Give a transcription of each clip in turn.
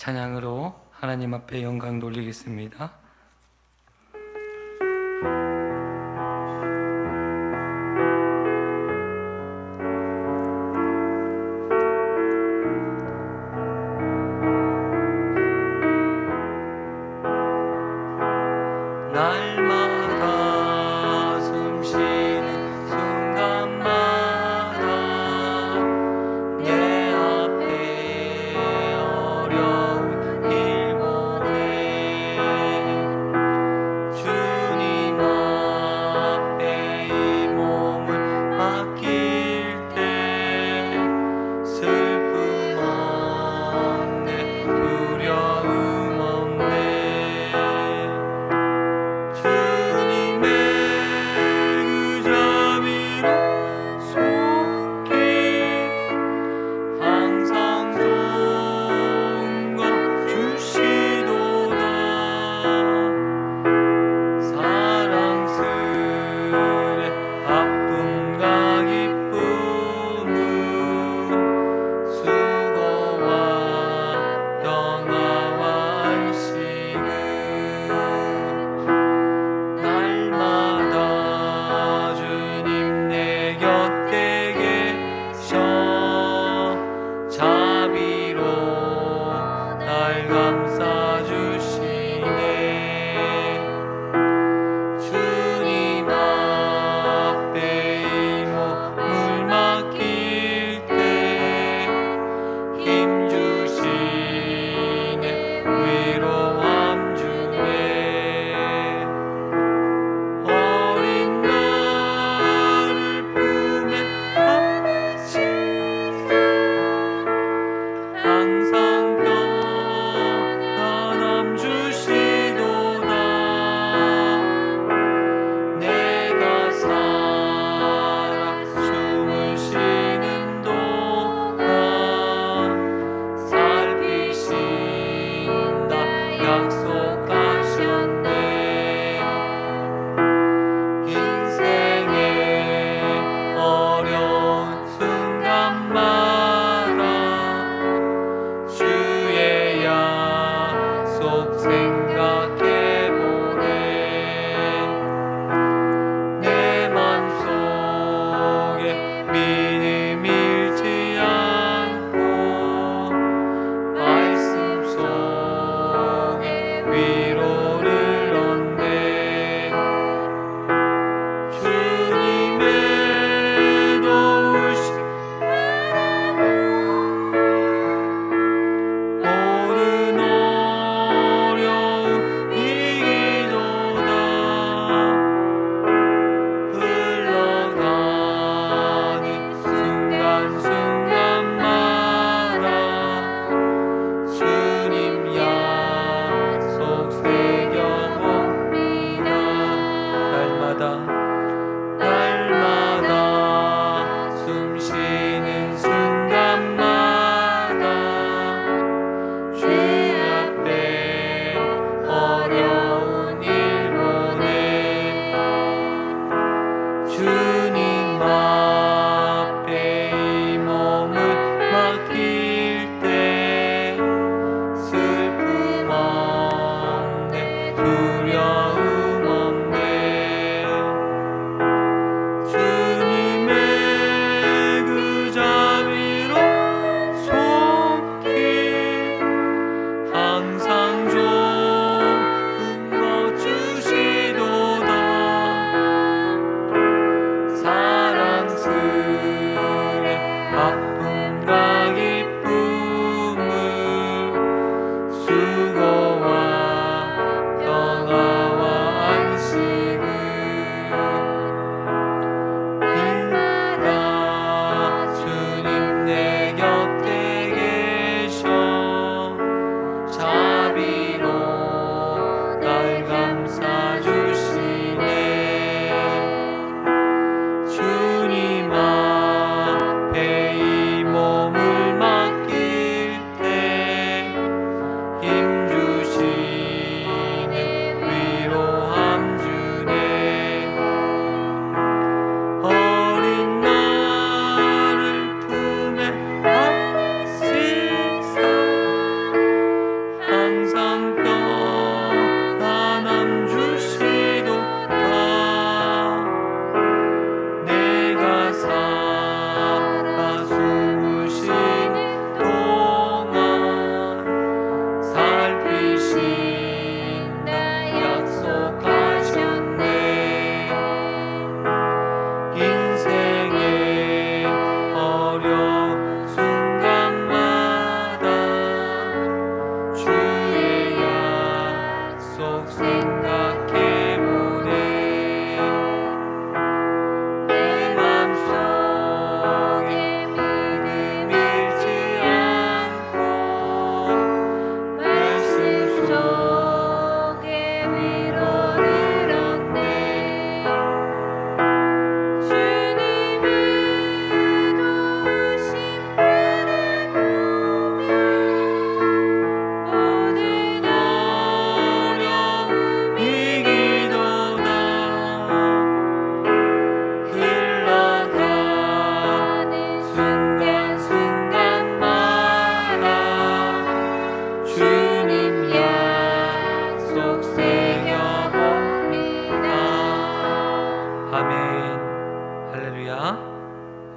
찬양으로 하나님 앞에 영광 돌리겠습니다. 날마다 숨쉬는 순간마다 내 앞에 어려운 일 보내 주님 앞에 이 몸을 맡길 때 슬픔 없네 두려움 없네 주님의 그 자비로 속해 항상 좋은 것 주시도다 사랑스레 아픔과 기쁨은 수고와 영화와 의식은 날마다 주님 내 곁에 계셔 자비로 날 감싸주시네 주님 앞에 이 몸을 맡길 때 힘주시네 위로함 주네 어린 나를 품에 안으시고 항상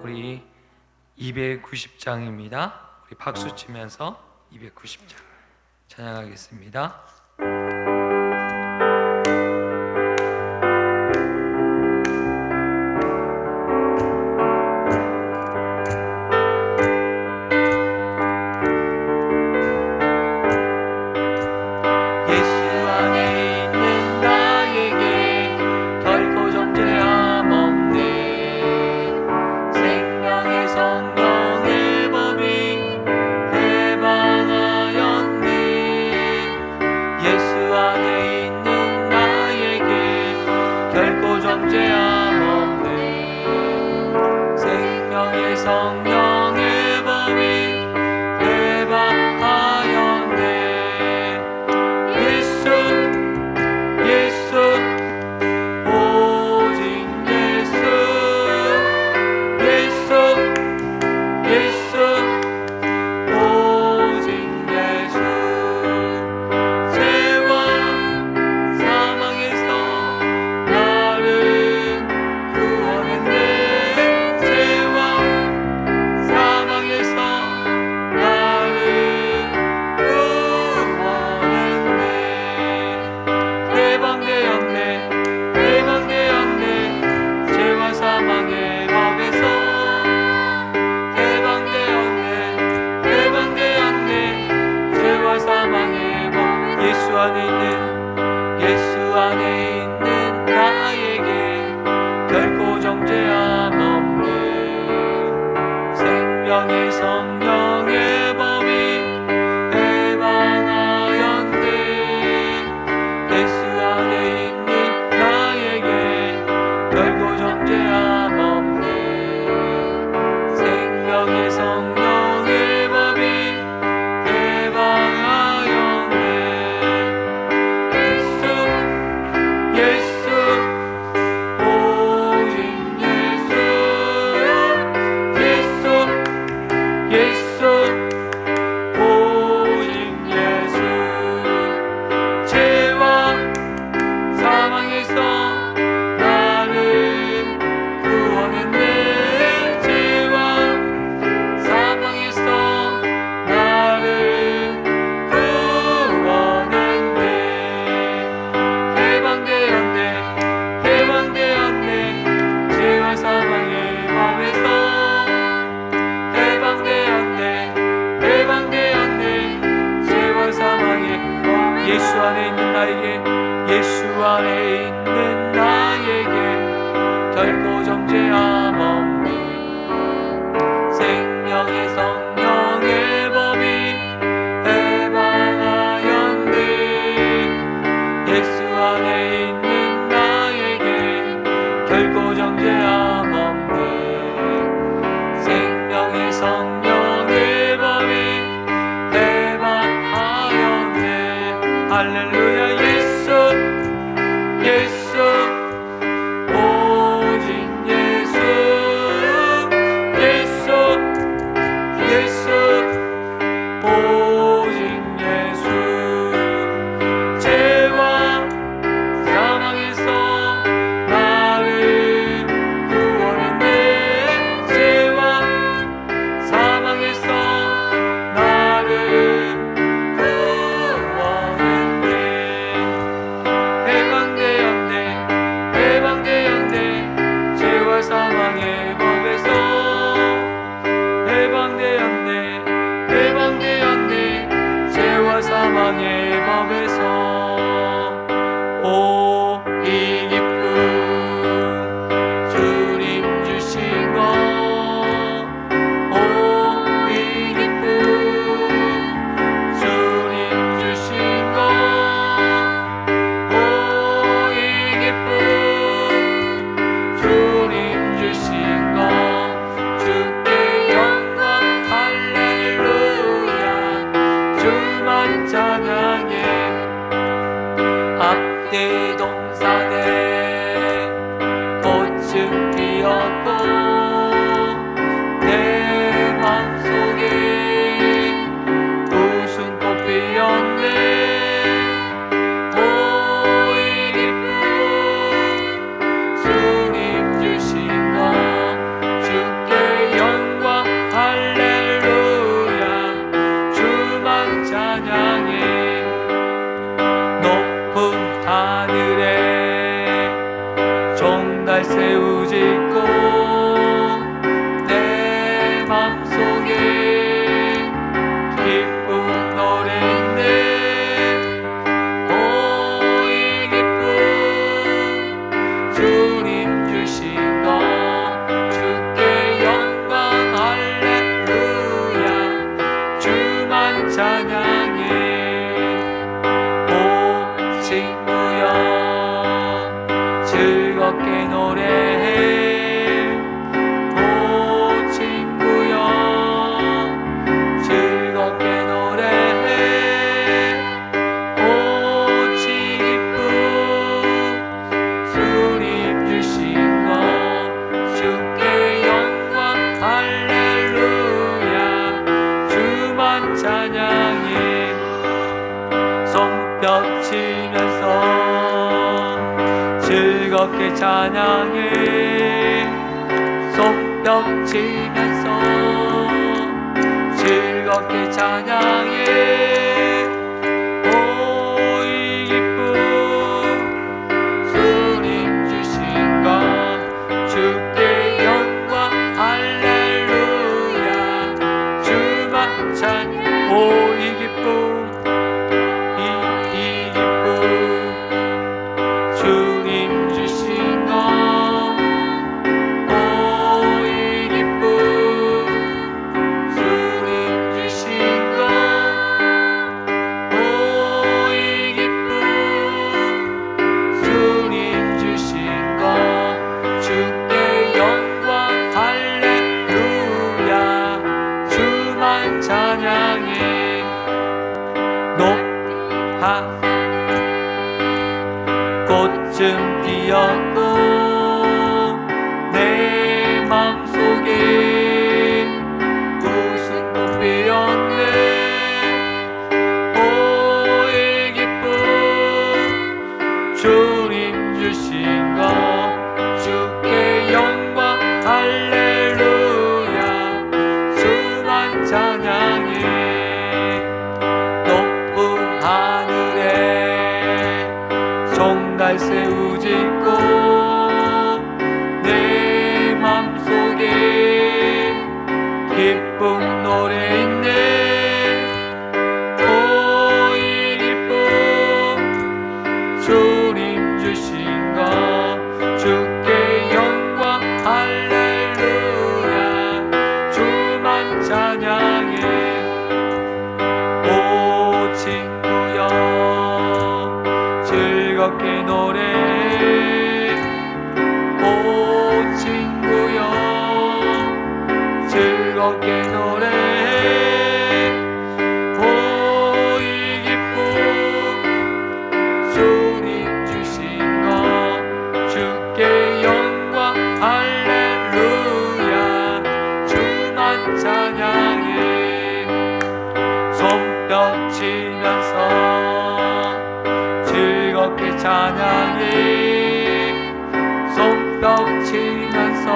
우리 290장입니다. 우리 박수 치면서 290장 찬양하겠습니다. 성령의 법이 해방하였네. 예수 오직 예수 오직 예수. 죄와 사망에서 나를 구원했네. 예수 안에 있는 나에게 결코 정죄함 없네. 생명의 성령의 법이 해방하였네. 예수 안에 있는 나에게 결코 정죄함 없네. 생명의 성령의 법이 해방하였네. 예수 안에 있는 나에게 결코 정죄함 없네. 생명의 성령의 법이 해방하였네. 예수 안에 있는 나에게 결코 정죄함 없네. 생명의 성령의 법이 해방하였네. 할렐루야. 예수 오직 예수 오직 예수. 죄와 사망에서 나를 구원했네. 죄와 사망에서 나를 구원했네. 해방되었네. 죄와 사망의 법에서 해방되었네. 죄와 사망의 법에서. 오 이 기쁨 주님 주신 것. 오 이 기쁨 주님 주신 것. 오 이 기쁨 주님 주신 것. 주께 영광 할렐루야. 주만 찬양해. 앞뒤 동산에 꽃은 피었고 내 맘속에 웃음꽃 피었네. 오 이 기쁨 주님 주신 것. 주께 찬양해 높은 하늘에 종달 세우짖고 내 맘속에 기쁜 노래인데 오 이 기쁨 주님 주신 것 주께 영광 할렐루야 주만 찬양해 오 친구여 즐겁게 노래해 오 친구여 즐겁게 노래해 오 기쁨 주님 주신 것 주께 영광 할렐루야 주만 찬양해 손뼉 치면서 즐겁게 찬양해 손뼉 치면서 즐겁게 찬양해 오 이 기쁨 주님 주신 것 주께 영광 할렐루야 주만 찬양 오 이 기쁨 이 기쁨 주님 주신 것 오 이 기쁨 주님 주신 것 오 이 기쁨 주님 주신 것 주께 영광 할렐루야 주만 찬양해 높아 꽃은 피었고 내 맘속에 웃음꽃 피었네 오 이 기쁨 주님 주신 것 주께 영광 할렐루야 주만 찬양해 높은 하늘에 종달 세우짖고 내 맘속에 기쁜 노래인데 오 이 기쁨 주님 주신 것 주께 영광 할렐루야 주만 찬양해 오 친구여 즐겁게 노래해 오 친구여 즐겁게 노래해 오 이 기쁨 주님 주신 것 주께 영광 할렐루야 주만 찬양해 손뼉 치면서 즐겁게 찬양해 손뼉 치면서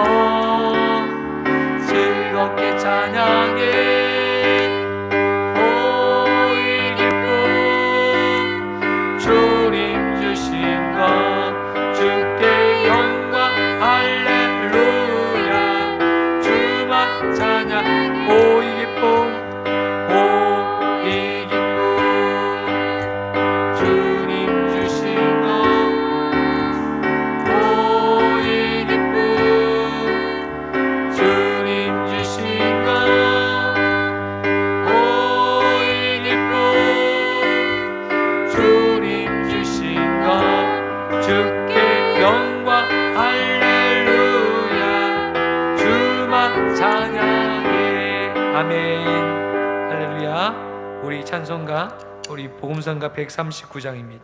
즐겁게 찬양해 오 이 기쁨 주님 주신 것 주께 영광 할렐루야 주만 찬양 오 이 기쁨 오 이 기쁨 주님 주신 것 오 이 기쁨 주님 주신 것 오 이 기쁨 주님 주신 것 주께 영광 할렐루야 주만 찬양해 아멘 할렐루야 우리 찬송가 우리 복음성가 139장입니다.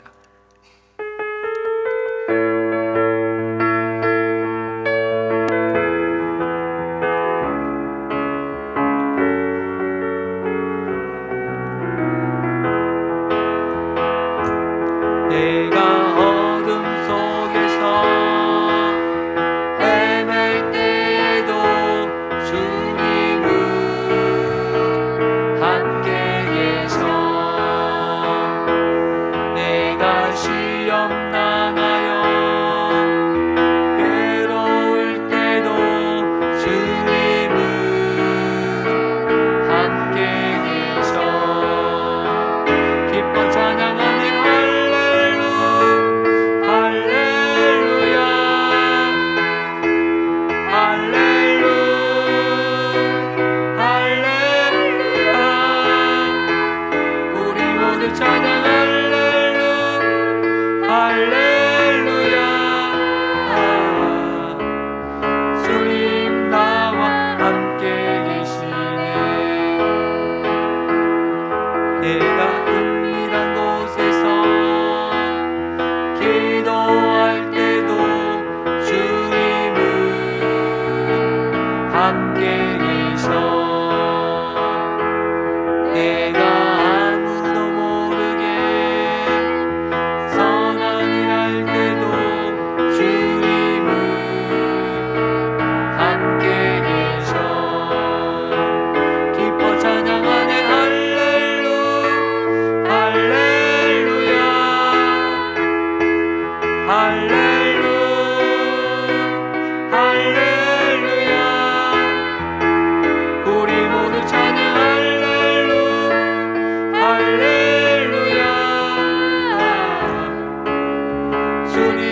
내가 어둠 속에서 헤맬 때에도 주님은 함께 계셔 모두 찬양 할렐루야 주님 나와 함께 계시네. 내가 은밀한 곳에서 기도할 때도 주님은 함께 계셔. 내가 아무도 모르게 선한 일 할 때도 주님은 함께 계셔. 기뻐 찬양하네 할렐루야 할렐루야 우리 모두 찬양 할렐루야 주님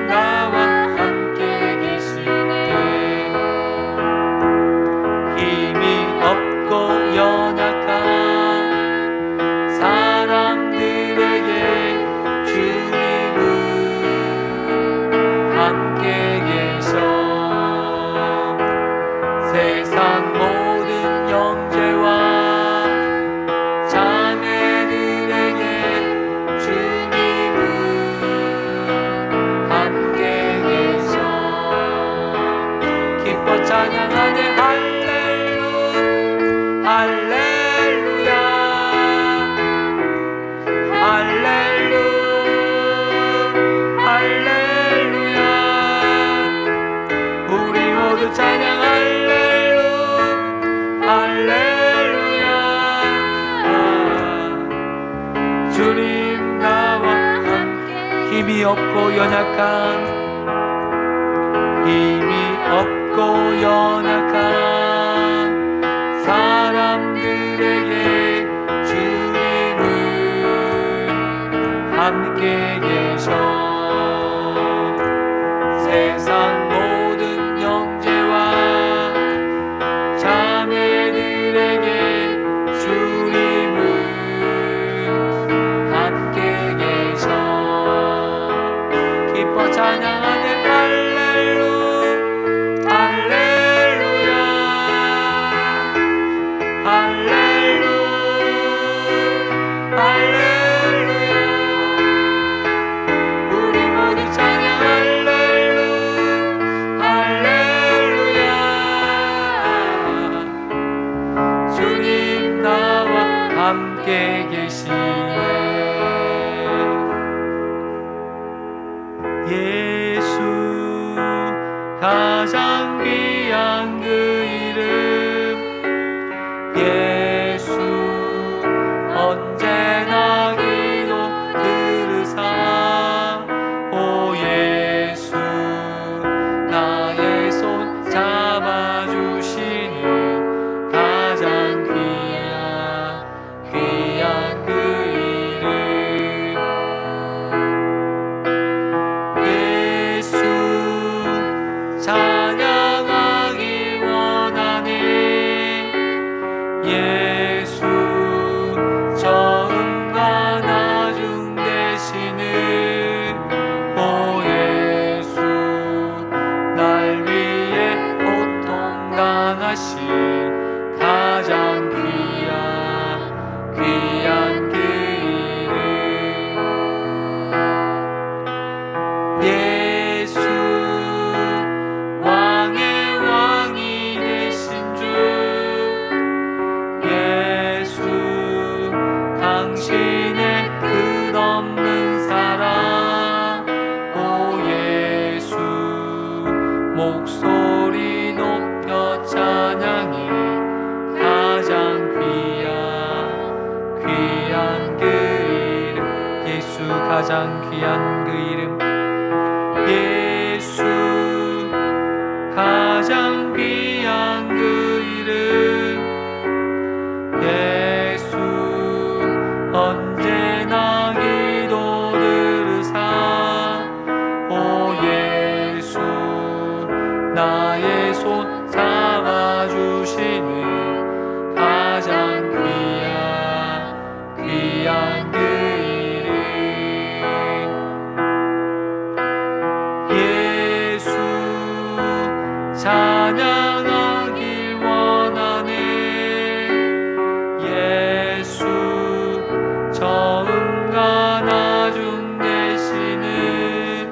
나와 함께 계시네. 힘이 없고 연약한 사람들에게 주님은 함께 계셔. 세상 모든 형제와 자매들에게 주님은 함께 계셔. 기뻐 찬양하네 할렐루야 우리 모두 찬양 할렐루야 주님 나와 함께. 힘이 없고 연약한 사람들에게 주님은 함께 계셔. 세상 모든 형제와 자매들에게 주님은 함께 계셔. 기뻐 찬양하네 할렐루야 우리 모두 찬양 할렐루야 주님 나와 함께 계시네. 예수 가장 귀한 그 이름 예수 언제나 기도 들으사 오 예수 나의 손 잡아주시는 가장 귀한 그 이름 예수 찬양하기 원하네. 예수 처음과 나중 되시는 오 예수 날 위해 고통 당하신 가장 귀한 그 이름 예수 왕의 왕이 되신 주 예수 당신의 끝없는 사랑 오 예수 목소리 높여 찬양해 가장 귀한 그 이름 예수 가장 귀한 그 이름 예수 가장 귀한 그 이름 예수 언제나 기도 들으사 오 예수 나의 손 잡아주시는 가장 귀한 그 십자가 나중 되시는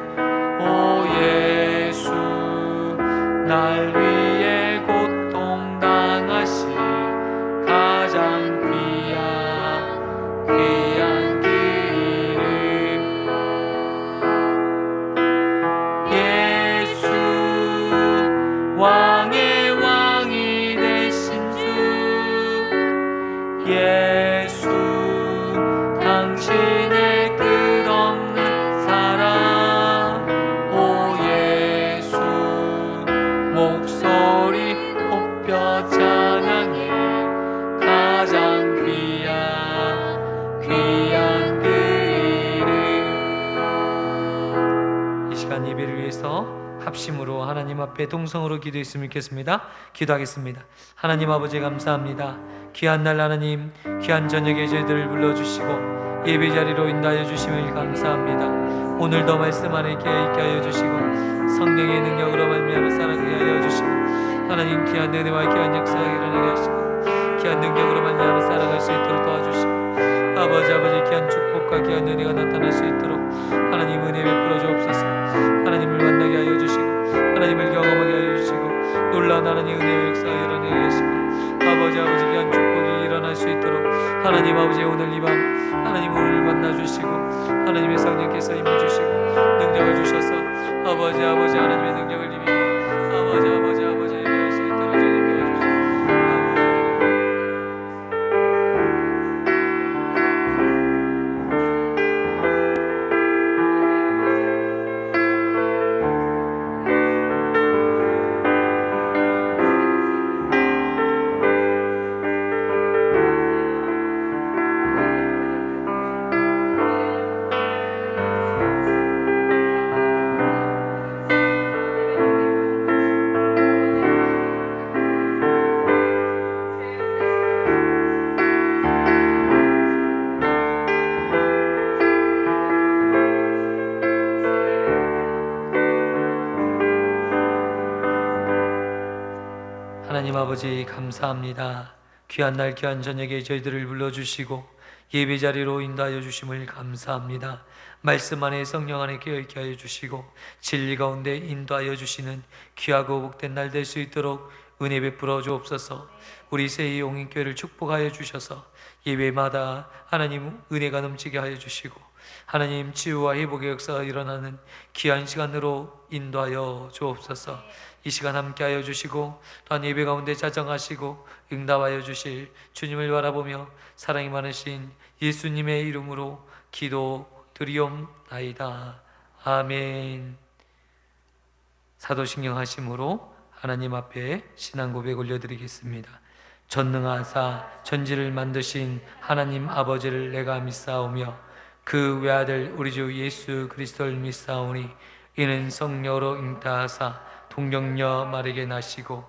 오 예수, 날 위해 고통당하신 가장 귀한 그 이름 예수, 왕의 왕이 되신 주 예수, 당신의 끝없는 사랑 오 예수, 목소리 높여 찬양해 가장 귀한 그 이름. 이 시간 예배를 위해서 합심으로 하나님 앞에 동성으로 기도했으면 좋겠습니다. 기도하겠습니다. 하나님 아버지 감사합니다. 귀한 날 하나님, 귀한 저녁에 저희들을 불러주시고 예배 자리로 인도하여 주심을 감사합니다. 오늘도 말씀 안에 있게 하여 주시고 성령의 능력으로 말미암아 살아가게 하여 주시고 하나님 귀한 은혜와 귀한 역사가 일어나게 하시고 귀한 능력으로 말미암아 살아갈 수 있도록 도와주시고 아버지 귀한 축복과 귀한 은혜가 나타날 수 있도록 하나님 은혜 베풀어 주옵소서. 하나님을 만나게 하여 주시고 하나님을 경험하게 하여 주시고 놀라운 하나님의 은혜와 역사가 일어나게 하시고 아버지 귀한 축복이 일어날 수 있도록 하나님 아버지 오늘 이 밤 하나님 오늘 만나주시고 하나님의 성령께서 힘을 주시고 능력을 주셔서 아버지 하나님의 능력을 입히고 아버지 예배할 수 있도록 주님 도와주시고 하나님 아버지 감사합니다. 귀한 날 귀한 저녁에 저희들을 불러주시고 예배 자리로 인도하여 주심을 감사합니다. 말씀 안에 성령 안에 깨어있게 하여 주시고 진리 가운데 인도하여 주시는 귀하고 복된 날 될 수 있도록 은혜 베풀어 주옵소서. 우리 새해 용인교회를 축복하여 주셔서 예배마다 하나님 은혜가 넘치게 하여 주시고 하나님 치유와 회복의 역사가 일어나는 귀한 시간으로 인도하여 주옵소서. 이 시간 함께하여 주시고 또한 예배 가운데 자정하시고 응답하여 주실 주님을 바라보며 사랑이 많으신 예수님의 이름으로 기도드리옵나이다. 아멘. 사도신경 하심으로 하나님 앞에 신앙 고백 올려드리겠습니다. 전능하사 천지를 만드신 하나님 아버지를 내가 믿사오며 그 외아들 우리 주 예수 그리스도를 믿사오니 이는 성령으로 잉타하사 동정녀 마리게 나시고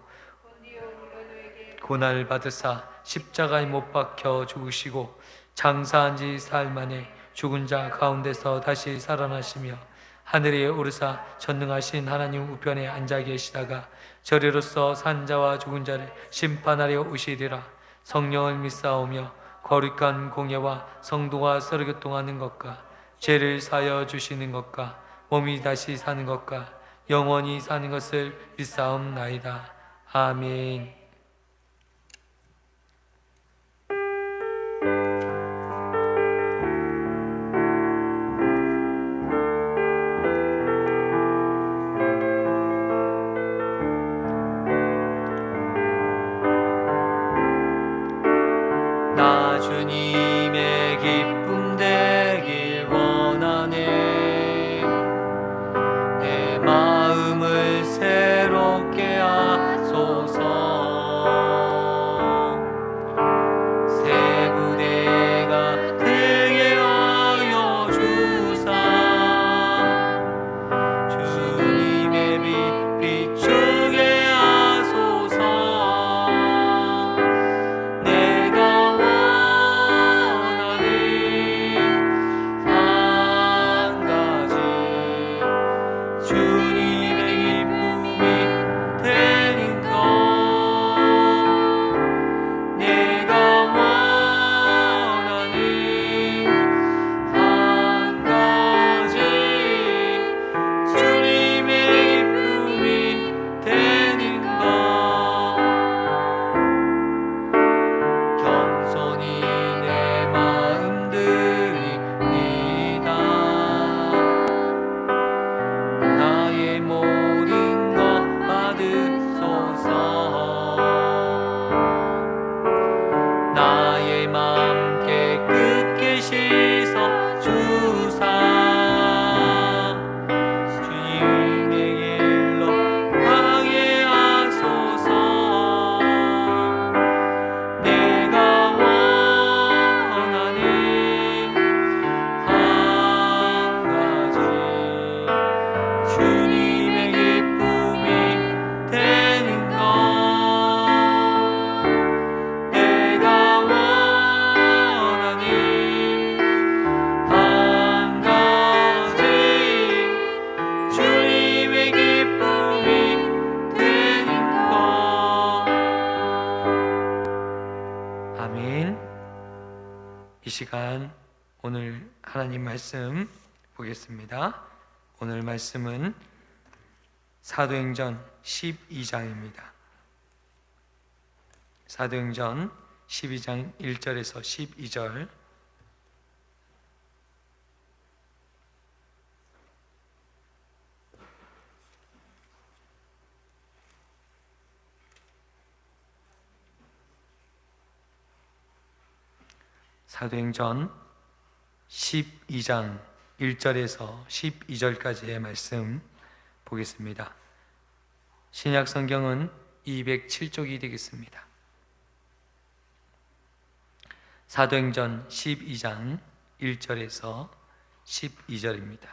고난을 받으사 십자가에 못 박혀 죽으시고 장사한 지 사흘 만에 죽은 자 가운데서 다시 살아나시며 하늘에 오르사 전능하신 하나님 우편에 앉아 계시다가 저리로서 산 자와 죽은 자를 심판하려 오시리라. 성령을 믿사오며 거룩한 공예와 성도가 서로 교통하는 것과 죄를 사여 주시는 것과 몸이 다시 사는 것과 영원히 사는 것을 믿사옵나이다. 아멘. 나 주님의 기쁨 되길 원하네. 내 마음을 새롭게 하소서. 하나님 말씀 보겠습니다. 오늘 말씀은 사도행전 12장입니다. 사도행전 12장 1절에서 12절. 사도행전 12장 1절에서 12절까지의 말씀 보겠습니다. 신약 성경은 207쪽이 되겠습니다. 사도행전 12장 1절에서 12절입니다.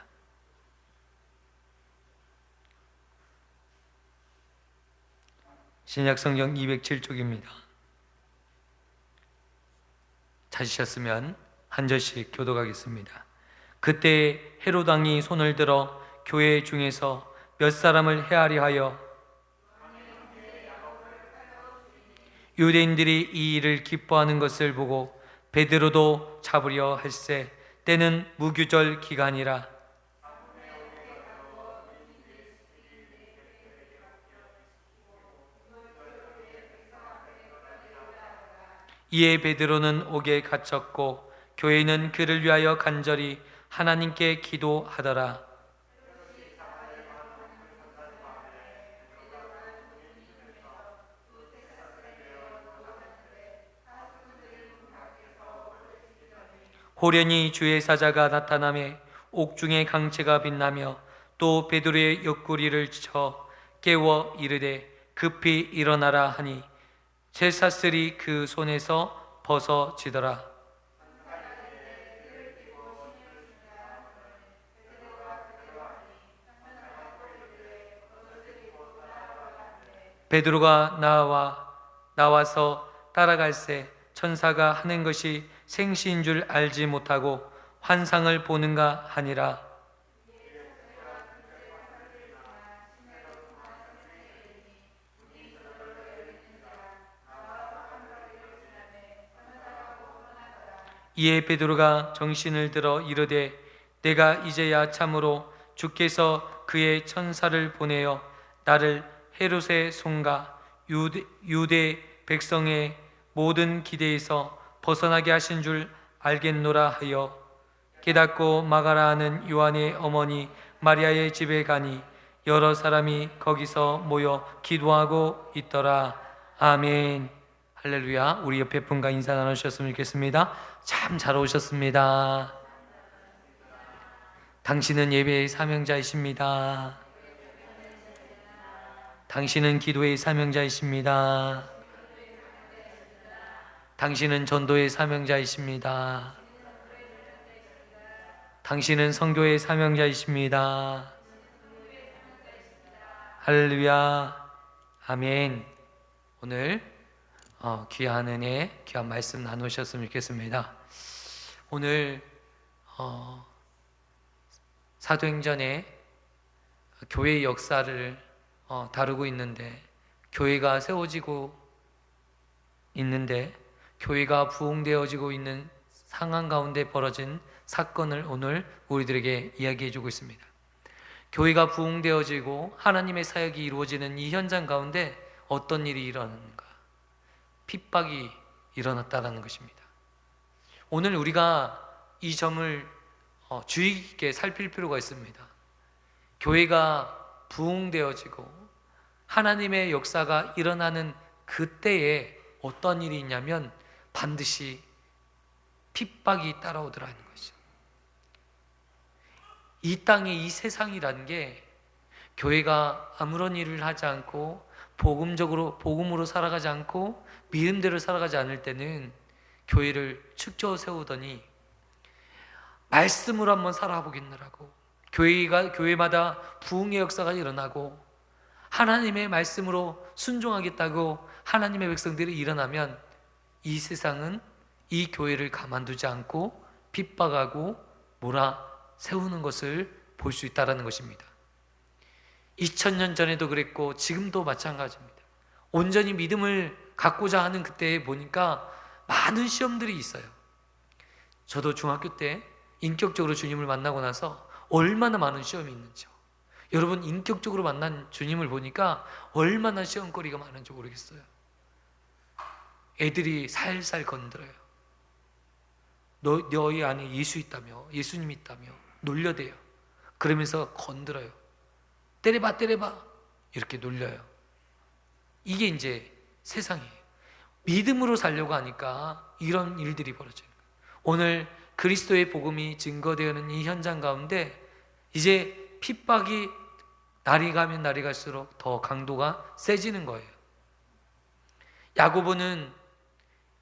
신약 성경 207쪽입니다. 찾으셨으면 한 절씩 교독하겠습니다. 그때 헤롯 왕이 손을 들어 교회 중에서 몇 사람을 해하려 하여 유대인들이 이 일을 기뻐하는 것을 보고 베드로도 잡으려 할세. 때는 무교절 기간이라. 이에 베드로는 옥에 갇혔고 교회는 그를 위하여 간절히 하나님께 기도하더라. 호련히 주의 사자가 나타나매 옥중의 강체가 빛나며 또 베드로의 옆구리를 쳐 깨워 이르되 급히 일어나라 하니 쇠사슬이 그 손에서 벗어지더라. 베드로가 나와서 따라갈새 천사가 하는 것이 생시인 줄 알지 못하고 환상을 보는가 하니라. 이에 베드로가 정신을 들어 이르되 내가 이제야 참으로 주께서 그의 천사를 보내어 나를 헤롯의 손과 유대 백성의 모든 기대에서 벗어나게 하신 줄 알겠노라 하여 깨닫고 마가라 하는 요한의 어머니 마리아의 집에 가니 여러 사람이 거기서 모여 기도하고 있더라. 아멘. 할렐루야. 우리 옆에 분과 인사 나누셨으면 좋겠습니다. 참 잘 오셨습니다. 당신은 예배의 사명자이십니다. 당신은 기도의 사명자이십니다. 당신은 전도의 사명자이십니다. 당신은 선교의 사명자이십니다. 할렐루야. 아멘. 오늘 귀한 은혜, 귀한 말씀 나누셨으면 좋겠습니다. 오늘 사도행전의 교회의 역사를 다루고 있는데, 교회가 세워지고 있는데 교회가 부흥되어지고 있는 상황 가운데 벌어진 사건을 오늘 우리들에게 이야기해 주고 있습니다. 교회가 부흥되어지고 하나님의 사역이 이루어지는 이 현장 가운데 어떤 일이 일어나는가? 핍박이 일어났다라는 것입니다. 오늘 우리가 이 점을 주의 깊게 살필 필요가 있습니다. 교회가 부흥되어지고 하나님의 역사가 일어나는 그때에 어떤 일이 있냐면 반드시 핍박이 따라오더라는 것이죠. 이 땅에 이 세상이라는 게 교회가 아무런 일을 하지 않고 복음으로 살아가지 않고 믿음대로 살아가지 않을 때는 교회를 축저 세우더니 말씀으로 한번 살아보겠느라고 교회마다 부흥의 역사가 일어나고 하나님의 말씀으로 순종하겠다고 하나님의 백성들이 일어나면 이 세상은 이 교회를 가만두지 않고 핍박하고 몰아세우는 것을 볼 수 있다는 것입니다. 2000년 전에도 그랬고 지금도 마찬가지입니다. 온전히 믿음을 갖고자 하는 그때에 보니까 많은 시험들이 있어요. 저도 중학교 때 인격적으로 주님을 만나고 나서 얼마나 많은 시험이 있는지요. 여러분, 인격적으로 만난 주님을 보니까 얼마나 시험거리가 많은지 모르겠어요. 애들이 살살 건드려요. 너희 안에 예수 있다며, 예수님 있다며 놀려대요. 그러면서 건드려요. 때려봐, 때려봐, 이렇게 놀려요. 이게 이제 세상이에요. 믿음으로 살려고 하니까 이런 일들이 벌어져요. 오늘 그리스도의 복음이 증거되는 이 현장 가운데 이제 핍박이 날이 가면 날이 갈수록 더 강도가 세지는 거예요. 야고보는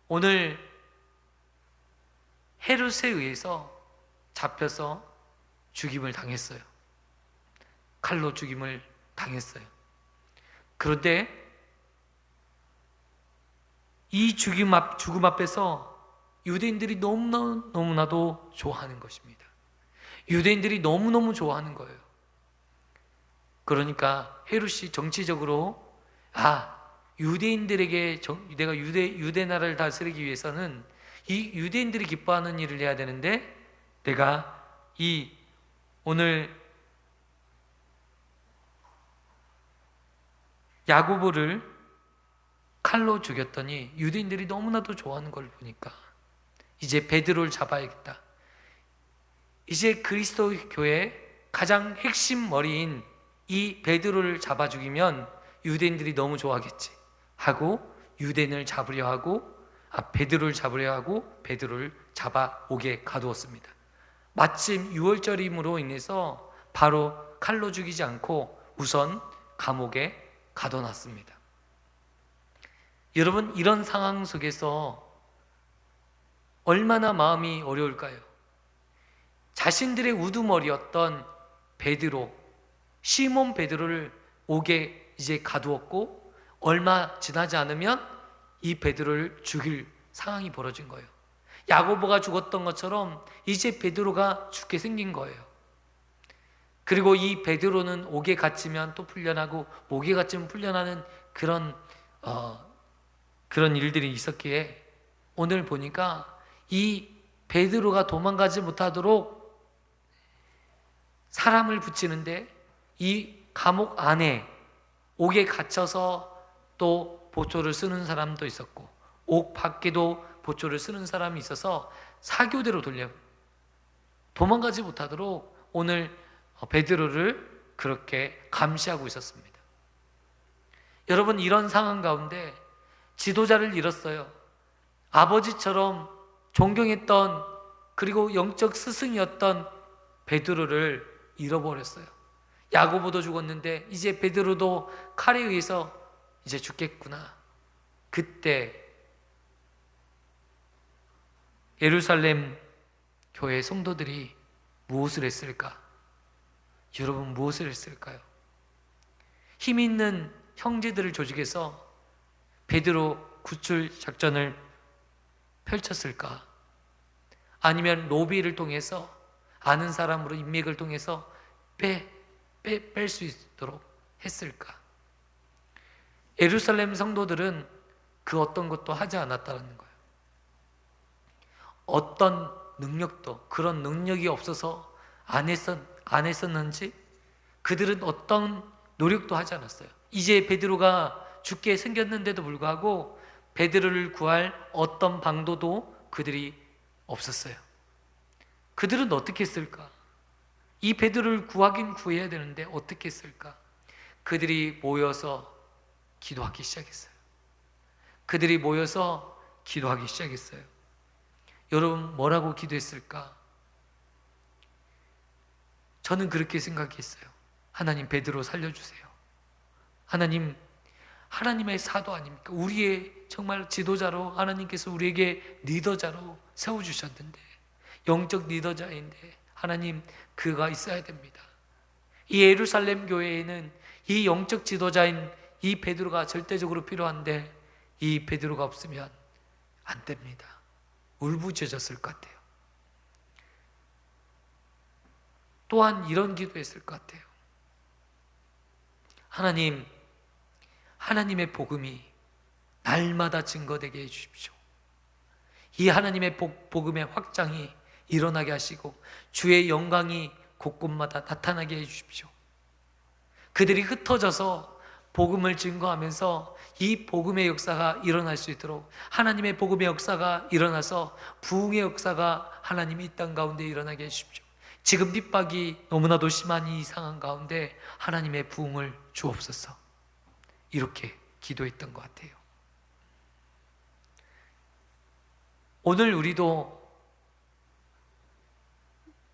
오늘 헤롯에 의해서 잡혀서 죽임을 당했어요. 칼로 죽임을 당했어요. 그런데 이 죽음 앞에서 유대인들이 너무나도 좋아하는 것입니다. 유대인들이 너무너무 좋아하는 거예요. 그러니까 헤롯이 정치적으로 유대인들에게 내가 유대 나라를 다스리기 위해서는 이 유대인들이 기뻐하는 일을 해야 되는데 내가 이 오늘 야고보를 칼로 죽였더니 유대인들이 너무나도 좋아하는 걸 보니까 이제 베드로를 잡아야겠다. 이제 그리스도 교회의 가장 핵심 머리인 이 베드로를 잡아 죽이면 유대인들이 너무 좋아하겠지 하고 유대인을 잡으려 하고 베드로를 잡으려 하고 베드로를 잡아오게 가두었습니다. 마침 6월절임으로 인해서 바로 칼로 죽이지 않고 우선 감옥에 가둬놨습니다. 여러분, 이런 상황 속에서 얼마나 마음이 어려울까요? 자신들의 우두머리였던 베드로, 시몬 베드로를 옥에 이제 가두었고 얼마 지나지 않으면 이 베드로를 죽일 상황이 벌어진 거예요. 야고보가 죽었던 것처럼 이제 베드로가 죽게 생긴 거예요. 그리고 이 베드로는 옥에 갇히면 또 풀려나고 옥에 갇히면 풀려나는 그런 일들이 있었기에 오늘 보니까 이 베드로가 도망가지 못하도록 사람을 붙이는데 이 감옥 안에 옥에 갇혀서 또 보초를 쓰는 사람도 있었고 옥 밖에도 보초를 쓰는 사람이 있어서 사교대로 도망가지 못하도록 오늘 베드로를 그렇게 감시하고 있었습니다. 여러분, 이런 상황 가운데 지도자를 잃었어요. 아버지처럼 존경했던 그리고 영적 스승이었던 베드로를 잃어버렸어요. 야고보도 죽었는데 이제 베드로도 칼에 의해서 이제 죽겠구나. 그때 예루살렘 교회 성도들이 무엇을 했을까? 여러분, 무엇을 했을까요? 힘 있는 형제들을 조직해서 베드로 구출 작전을 펼쳤을까? 아니면 로비를 통해서 아는 사람으로 인맥을 통해서 뺄 수 있도록 했을까? 예루살렘 성도들은 그 어떤 것도 하지 않았다는 거예요. 어떤 능력도 그런 능력이 없어서 안 했었는지 그들은 어떤 노력도 하지 않았어요. 이제 베드로가 죽게 생겼는데도 불구하고 베드로를 구할 어떤 방도도 그들이 없었어요. 그들은 어떻게 했을까? 이 베드로를 구하긴 구해야 되는데 어떻게 했을까? 그들이 모여서 기도하기 시작했어요. 그들이 모여서 기도하기 시작했어요. 여러분, 뭐라고 기도했을까? 저는 그렇게 생각했어요. 하나님, 베드로 살려주세요. 하나님의 사도 아닙니까? 우리의 정말 지도자로 하나님께서 우리에게 리더자로 세워주셨는데, 영적 리더자인데 하나님, 그가 있어야 됩니다. 이 예루살렘 교회에는 이 영적 지도자인 이 베드로가 절대적으로 필요한데 이 베드로가 없으면 안 됩니다. 울부짖었을 것 같아요. 또한 이런 기도했을 것 같아요. 하나님, 하나님의 복음이 날마다 증거되게 해주십시오. 이 하나님의 복음의 확장이 일어나게 하시고 주의 영광이 곳곳마다 나타나게 해주십시오. 그들이 흩어져서 복음을 증거하면서 이 복음의 역사가 일어날 수 있도록, 하나님의 복음의 역사가 일어나서 부흥의 역사가 하나님이 이 땅 가운데 일어나게 해주십시오. 지금 핍박이 너무나도 심한 이 상황 가운데 하나님의 부흥을 주옵소서. 이렇게 기도했던 것 같아요. 오늘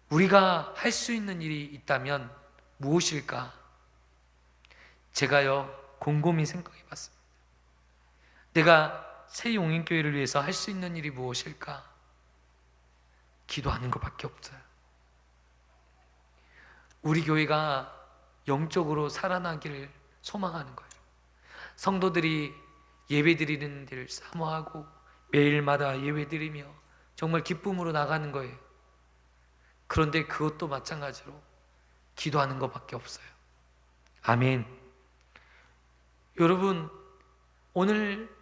우리가 할 수 있는 일이 있다면 무엇일까? 제가요 곰곰이 생각해 봤습니다. 내가 새 용인교회를 위해서 할 수 있는 일이 무엇일까? 기도하는 것밖에 없어요. 우리 교회가 영적으로 살아나기를 소망하는 거예요. 성도들이 예배드리는 데를 사모하고 매일마다 예배드리며 정말 기쁨으로 나가는 거예요. 그런데 그것도 마찬가지로 기도하는 것밖에 없어요. 아멘. 여러분, 오늘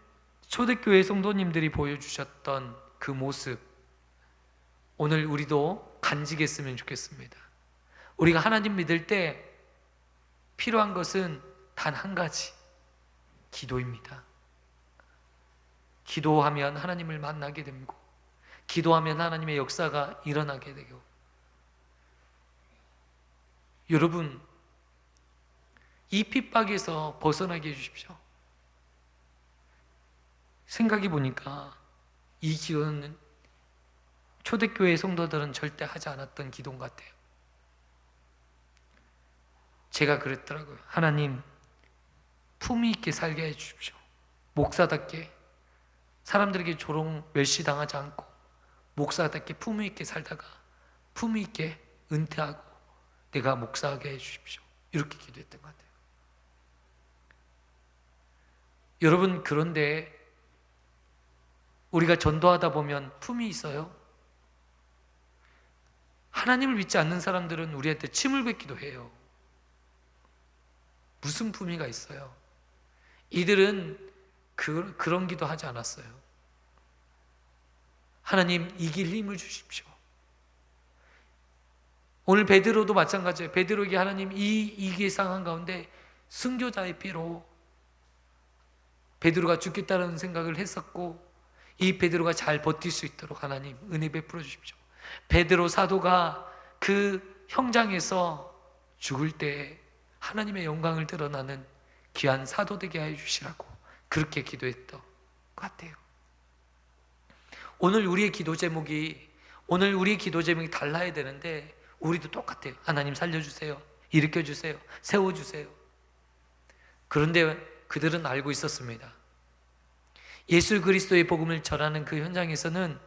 초대교회 성도님들이 보여주셨던 그 모습, 오늘 우리도 간직했으면 좋겠습니다. 우리가 하나님 믿을 때 필요한 것은 단 한 가지, 기도입니다. 기도하면 하나님을 만나게 되고, 기도하면 하나님의 역사가 일어나게 되고. 여러분, 이 핍박에서 벗어나게 해주십시오. 생각해 보니까 이 기도는 초대교회 성도들은 절대 하지 않았던 기도인 것 같아요. 제가 그랬더라고요. 하나님, 품위 있게 살게 해주십시오. 목사답게, 사람들에게 조롱 멸시당하지 않고 목사답게 품위 있게 살다가 품위 있게 은퇴하고 내가 목사하게 해주십시오. 이렇게 기도했던 것 같아요. 여러분, 그런데 우리가 전도하다 보면 품이 있어요? 하나님을 믿지 않는 사람들은 우리한테 침을 뱉기도 해요. 무슨 품위가 있어요? 이들은 그런 기도 하지 않았어요. 하나님, 이길 힘을 주십시오. 오늘 베드로도 마찬가지예요. 베드로에게 하나님 이 상황 가운데 순교자의 피로 베드로가 죽겠다는 생각을 했었고, 이 베드로가 잘 버틸 수 있도록 하나님 은혜 베풀어 주십시오. 베드로 사도가 그 형장에서 죽을 때 하나님의 영광을 드러나는 귀한 사도 되게 해 주시라고 그렇게 기도했던 것 같아요. 오늘 우리의 기도 제목이 달라야 되는데 우리도 똑같아요. 하나님 살려주세요, 일으켜주세요, 세워주세요. 그런데 그들은 알고 있었습니다. 예수 그리스도의 복음을 전하는 그 현장에서는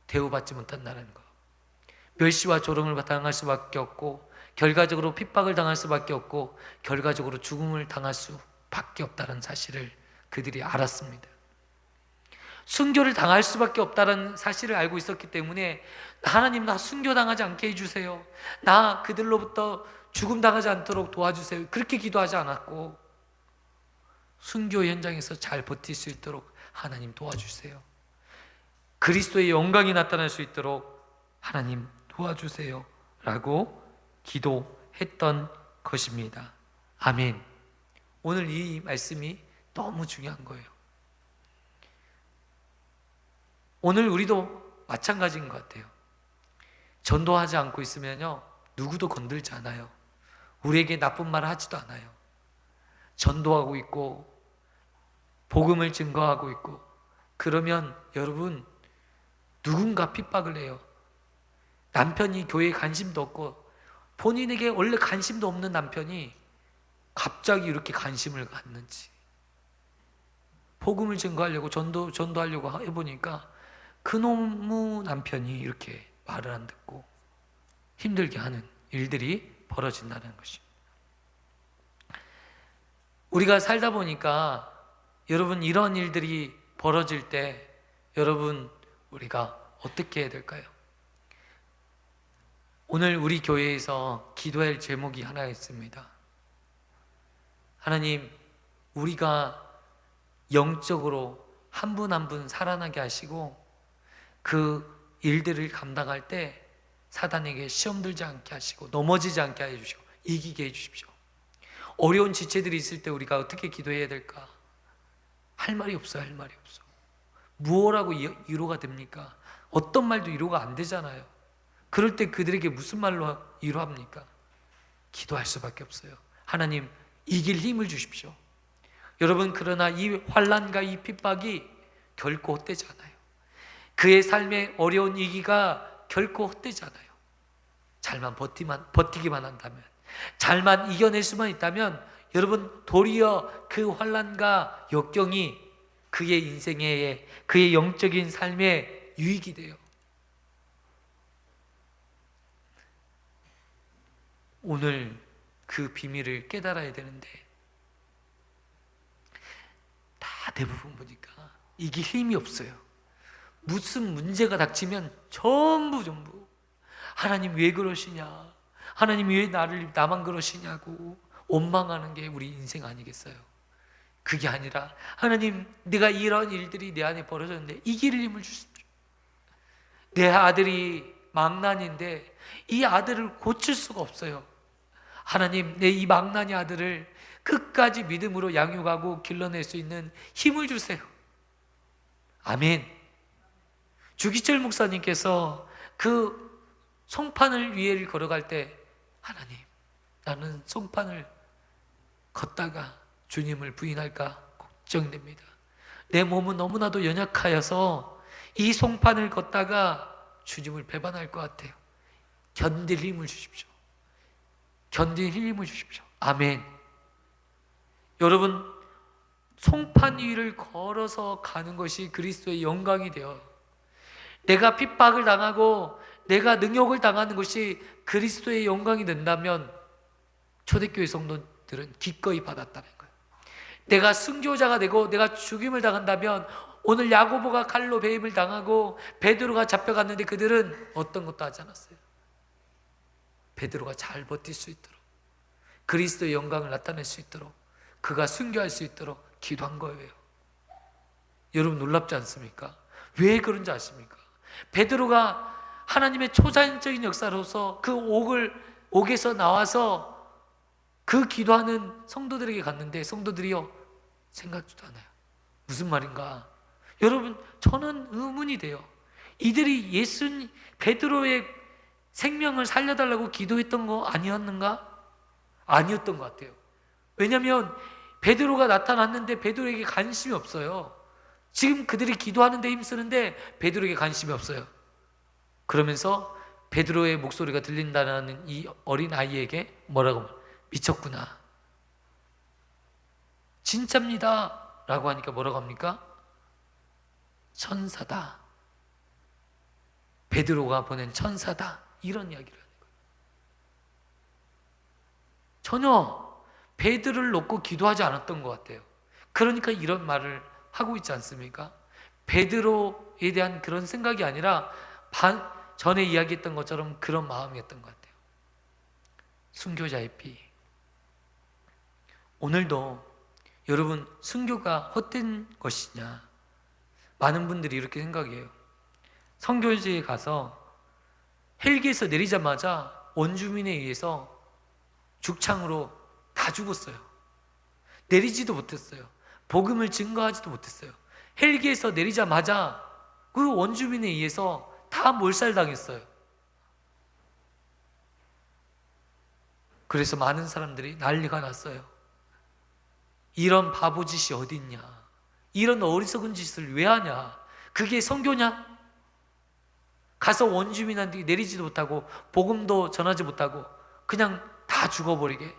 대우받지 못한다는 거, 멸시와 조롱을 당할 수밖에 없고, 결과적으로 핍박을 당할 수밖에 없고, 결과적으로 죽음을 당할 수밖에 없다는 사실을 그들이 알았습니다. 순교를 당할 수밖에 없다는 사실을 알고 있었기 때문에 하나님, 나 순교당하지 않게 해주세요, 나 그들로부터 죽음 당하지 않도록 도와주세요, 그렇게 기도하지 않았고, 순교 현장에서 잘 버틸 수 있도록 하나님 도와주세요, 그리스도의 영광이 나타날 수 있도록 하나님 도와주세요 라고 기도했던 것입니다. 아멘. 오늘 이 말씀이 너무 중요한 거예요. 오늘 우리도 마찬가지인 것 같아요. 전도하지 않고 있으면요, 누구도 건들지 않아요. 우리에게 나쁜 말을 하지도 않아요. 전도하고 있고 복음을 증거하고 있고 그러면 여러분, 누군가 핍박을 해요. 남편이 교회에 관심도 없고 본인에게 원래 관심도 없는 남편이 갑자기 이렇게 관심을 갖는지, 복음을 증거하려고 전도하려고 해보니까 그놈의 남편이 이렇게 말을 안 듣고 힘들게 하는 일들이 벌어진다는 것입니다. 우리가 살다 보니까 여러분, 이런 일들이 벌어질 때 여러분, 우리가 어떻게 해야 될까요? 오늘 우리 교회에서 기도할 제목이 하나 있습니다. 하나님, 우리가 영적으로 한 분 한 분 살아나게 하시고 그 일들을 감당할 때 사단에게 시험 들지 않게 하시고 넘어지지 않게 해주시고 이기게 해주십시오. 어려운 지체들이 있을 때 우리가 어떻게 기도해야 될까? 할 말이 없어요. 할 말이 없어. 무엇라고 위로가 됩니까? 어떤 말도 위로가 안 되잖아요. 그럴 때 그들에게 무슨 말로 위로합니까? 기도할 수밖에 없어요. 하나님, 이길 힘을 주십시오. 여러분, 그러나 이 환난과 이 핍박이 결코 헛되지 않아요. 그의 삶의 어려운 위기가 결코 헛되지 않아요. 잘만 버티기만 한다면, 잘만 이겨낼 수만 있다면, 여러분, 도리어 그 환난과 역경이 그의 인생의, 그의 영적인 삶에 유익이 돼요. 오늘 그 비밀을 깨달아야 되는데 다 대부분 보니까 이게 힘이 없어요. 무슨 문제가 닥치면 전부 하나님 왜 그러시냐, 하나님 왜 나만 그러시냐고 원망하는 게 우리 인생 아니겠어요? 그게 아니라 하나님, 내가 이런 일들이 내 안에 벌어졌는데 이길 힘을 주십시오. 내 아들이 망난인데 이 아들을 고칠 수가 없어요. 하나님, 내 이 망나니 아들을 끝까지 믿음으로 양육하고 길러낼 수 있는 힘을 주세요. 아멘. 주기철 목사님께서 그 송판을 위에 걸어갈 때, 하나님, 나는 송판을 걷다가 주님을 부인할까 걱정됩니다. 내 몸은 너무나도 연약하여서 이 송판을 걷다가 주님을 배반할 것 같아요. 견딜 힘을 주십시오. 견딜 힘을 주십시오. 아멘. 여러분, 송판 위를 걸어서 가는 것이 그리스도의 영광이 되어, 내가 핍박을 당하고 내가 능욕을 당하는 것이 그리스도의 영광이 된다면 초대교회 성도들은 기꺼이 받았다는 거예요. 내가 순교자가 되고 내가 죽임을 당한다면, 오늘 야고보가 칼로 배임을 당하고 베드로가 잡혀갔는데 그들은 어떤 것도 하지 않았어요. 베드로가 잘 버틸 수 있도록, 그리스도의 영광을 나타낼 수 있도록, 그가 순교할 수 있도록 기도한 거예요. 여러분, 놀랍지 않습니까? 왜 그런지 아십니까? 베드로가 하나님의 초자연적인 역사로서 그 옥에서 나와서 그 기도하는 성도들에게 갔는데 성도들이요, 생각지도 않아요. 무슨 말인가? 여러분, 저는 의문이 돼요. 이들이 베드로의 생명을 살려달라고 기도했던 거 아니었는가? 아니었던 것 같아요. 왜냐하면 베드로가 나타났는데 베드로에게 관심이 없어요. 지금 그들이 기도하는 데 힘쓰는데 베드로에게 관심이 없어요. 그러면서 베드로의 목소리가 들린다는 이 어린 아이에게 뭐라고? 미쳤구나, 진짜입니다 라고 하니까 뭐라고 합니까? 천사다, 베드로가 보낸 천사다, 이런 이야기를 하는 거예요. 전혀 베드로를 놓고 기도하지 않았던 것 같아요. 그러니까 이런 말을 하고 있지 않습니까? 베드로에 대한 그런 생각이 아니라 전에 이야기했던 것처럼 그런 마음이었던 것 같아요. 순교자의 피. 오늘도 여러분, 순교가 헛된 것이냐? 많은 분들이 이렇게 생각해요. 선교지에 가서 헬기에서 내리자마자 원주민에 의해서 죽창으로 다 죽었어요. 내리지도 못했어요. 복음을 증거하지도 못했어요. 헬기에서 내리자마자 그 원주민에 의해서 다 몰살당했어요. 그래서 많은 사람들이 난리가 났어요. 이런 바보짓이 어디 있냐? 이런 어리석은 짓을 왜 하냐? 그게 선교냐? 가서 원주민한테 내리지도 못하고 복음도 전하지 못하고 그냥 다 죽어버리게.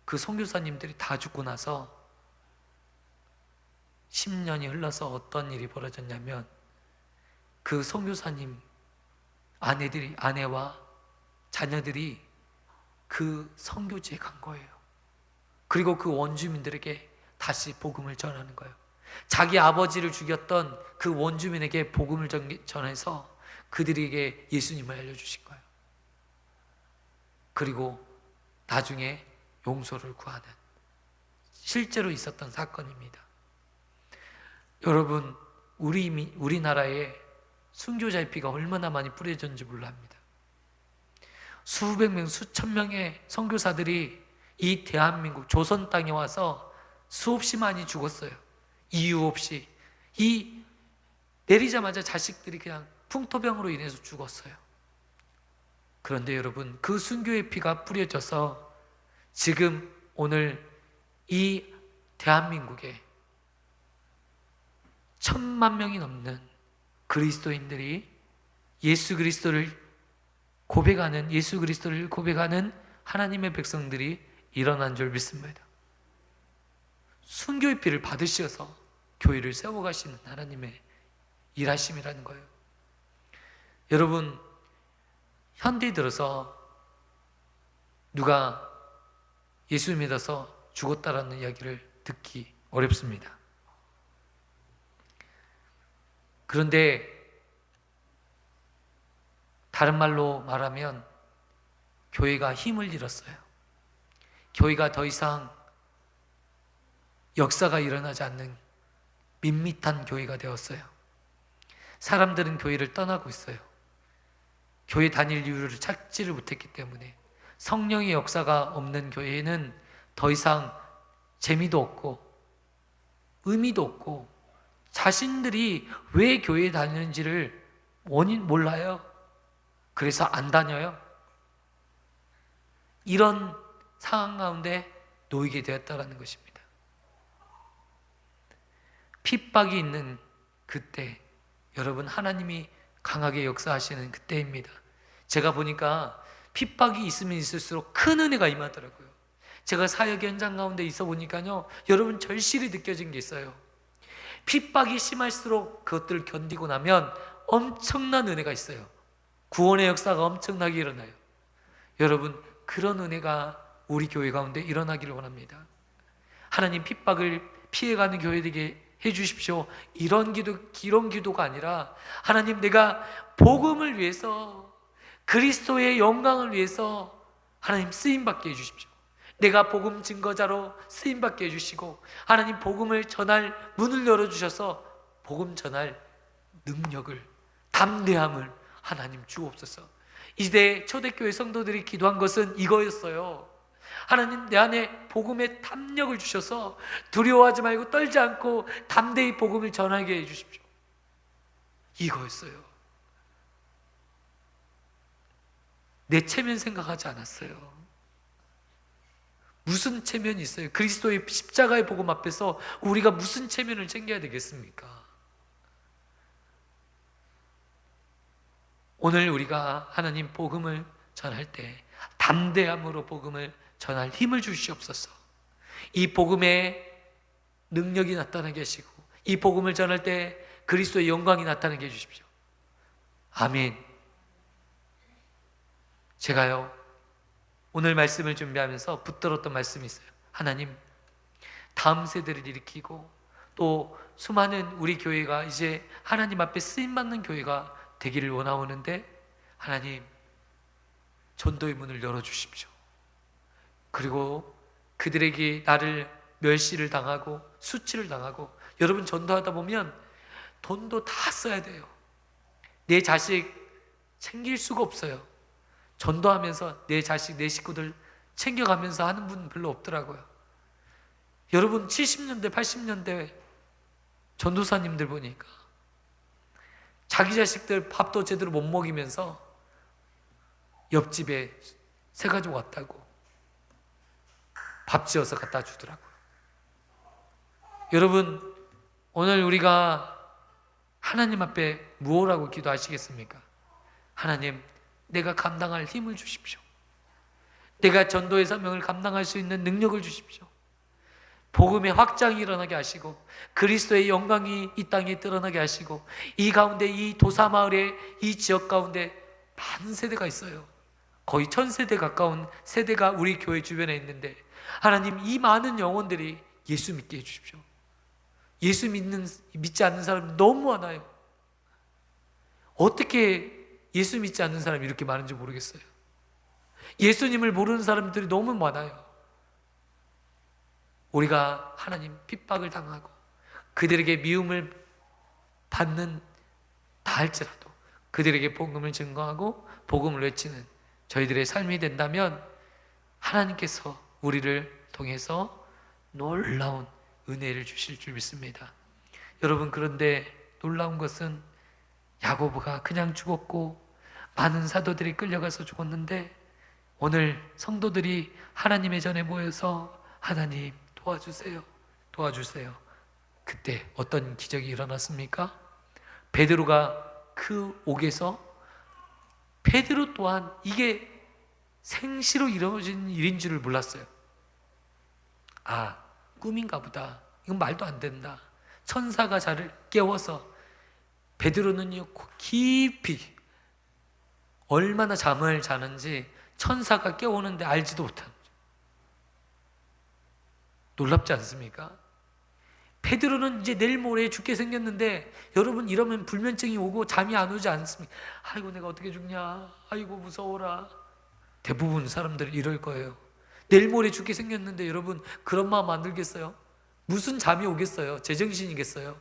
그 선교사님들이 다 죽고 나서 10년이 흘러서 어떤 일이 벌어졌냐면, 그 선교사님 아내와 자녀들이 그 선교지에 간 거예요. 그리고 그 원주민들에게 다시 복음을 전하는 거예요. 자기 아버지를 죽였던 그 원주민에게 복음을 전해서 그들에게 예수님을 알려주신 거예요. 그리고 나중에 용서를 구하는, 실제로 있었던 사건입니다. 여러분, 우리나라에 순교자의 피가 얼마나 많이 뿌려졌는지 몰라 합니다. 수백 명, 수천 명의 선교사들이 이 대한민국 조선 땅에 와서 수없이 많이 죽었어요. 이유 없이. 이 내리자마자 자식들이 그냥 풍토병으로 인해서 죽었어요. 그런데 여러분, 그 순교의 피가 뿌려져서 지금 오늘 이 대한민국에 1,000만 명이 넘는 그리스도인들이 예수 그리스도를 고백하는 하나님의 백성들이 일어난 줄 믿습니다. 순교의 피를 받으셔서 교회를 세워가시는 하나님의 일하심이라는 거예요. 여러분, 현대에 들어서 누가 예수 믿어서 죽었다라는 이야기를 듣기 어렵습니다. 그런데 다른 말로 말하면 교회가 힘을 잃었어요. 교회가 더 이상 역사가 일어나지 않는 밋밋한 교회가 되었어요. 사람들은 교회를 떠나고 있어요. 교회 다닐 이유를 찾지를 못했기 때문에. 성령의 역사가 없는 교회에는 더 이상 재미도 없고 의미도 없고 자신들이 왜 교회에 다니는지를 원인 몰라요. 그래서 안 다녀요. 이런 상황 가운데 놓이게 되었다는 것입니다. 핍박이 있는 그때, 여러분, 하나님이 강하게 역사하시는 그때입니다. 제가 보니까 핍박이 있으면 있을수록 큰 은혜가 임하더라고요. 제가 사역 현장 가운데 있어 보니까요, 여러분, 절실히 느껴진 게 있어요. 핍박이 심할수록 그것들을 견디고 나면 엄청난 은혜가 있어요. 구원의 역사가 엄청나게 일어나요. 여러분, 그런 은혜가 우리 교회 가운데 일어나기를 원합니다. 하나님, 핍박을 피해가는 교회되게 해주십시오. 이런 기도가 아니라, 하나님, 내가 복음을 위해서, 그리스도의 영광을 위해서 하나님 쓰임받게 해주십시오. 내가 복음 증거자로 쓰임받게 해주시고, 하나님, 복음을 전할 문을 열어주셔서 복음 전할 능력을, 담대함을 하나님 주옵소서. 이때 초대교회 성도들이 기도한 것은 이거였어요. 하나님, 내 안에 복음의 담력을 주셔서 두려워하지 말고 떨지 않고 담대히 복음을 전하게 해주십시오. 이거였어요. 내 체면 생각하지 않았어요. 무슨 체면이 있어요? 그리스도의 십자가의 복음 앞에서 우리가 무슨 체면을 챙겨야 되겠습니까? 오늘 우리가 하나님 복음을 전할 때 담대함으로 복음을 전할 힘을 주시옵소서. 이 복음의 능력이 나타나게 하시고, 이 복음을 전할 때 그리스도의 영광이 나타나게 해주십시오. 아멘. 제가요, 오늘 말씀을 준비하면서 붙들었던 말씀이 있어요. 하나님, 다음 세대를 일으키고 또 수많은 우리 교회가 이제 하나님 앞에 쓰임받는 교회가 되기를 원하오는데, 하나님, 전도의 문을 열어주십시오. 그리고 그들에게 나를 멸시를 당하고 수치를 당하고, 여러분, 전도하다 보면 돈도 다 써야 돼요. 내 자식 챙길 수가 없어요. 전도하면서 내 자식, 내 식구들 챙겨가면서 하는 분 별로 없더라고요. 여러분, 70년대, 80년대 전도사님들 보니까 자기 자식들 밥도 제대로 못 먹이면서 옆집에 새 가족 왔다고 밥 지어서 갖다 주더라고요. 여러분, 오늘 우리가 하나님 앞에 무엇라고 기도하시겠습니까? 하나님, 내가 감당할 힘을 주십시오. 내가 전도의 사명을 감당할 수 있는 능력을 주십시오. 복음의 확장이 일어나게 하시고, 그리스도의 영광이 이 땅에 드러나게 하시고, 이 가운데, 이 도사마을의 이 지역 가운데 많은 세대가 있어요. 거의 1000세대 가까운 세대가 우리 교회 주변에 있는데, 하나님, 이 많은 영혼들이 예수 믿게 해주십시오. 예수 믿지 않는 사람이 너무 많아요. 어떻게 예수 믿지 않는 사람이 이렇게 많은지 모르겠어요. 예수님을 모르는 사람들이 너무 많아요. 우리가 하나님 핍박을 당하고 그들에게 미움을 받는 다 할지라도 그들에게 복음을 증거하고 복음을 외치는 저희들의 삶이 된다면 하나님께서 우리를 통해서 놀라운 은혜를 주실 줄 믿습니다. 여러분, 그런데 놀라운 것은 야고보가 그냥 죽었고 많은 사도들이 끌려가서 죽었는데 오늘 성도들이 하나님의 전에 모여서 하나님 도와주세요, 도와주세요. 그때 어떤 기적이 일어났습니까? 베드로가 그 옥에서, 베드로 또한 이게 생시로 이루어진 일인 줄을 몰랐어요. 아, 꿈인가 보다. 이건 말도 안 된다. 천사가 자를 깨워서, 베드로는요 깊이 얼마나 잠을 자는지 천사가 깨우는데 알지도 못한 거죠. 놀랍지 않습니까? 베드로는 이제 내일 모레 죽게 생겼는데, 여러분 이러면 불면증이 오고 잠이 안 오지 않습니까? 아이고 내가 어떻게 죽냐, 아이고 무서워라. 대부분 사람들이 이럴 거예요. 내일 모레 죽게 생겼는데 여러분 그런 마음 안 들겠어요? 무슨 잠이 오겠어요? 제정신이겠어요?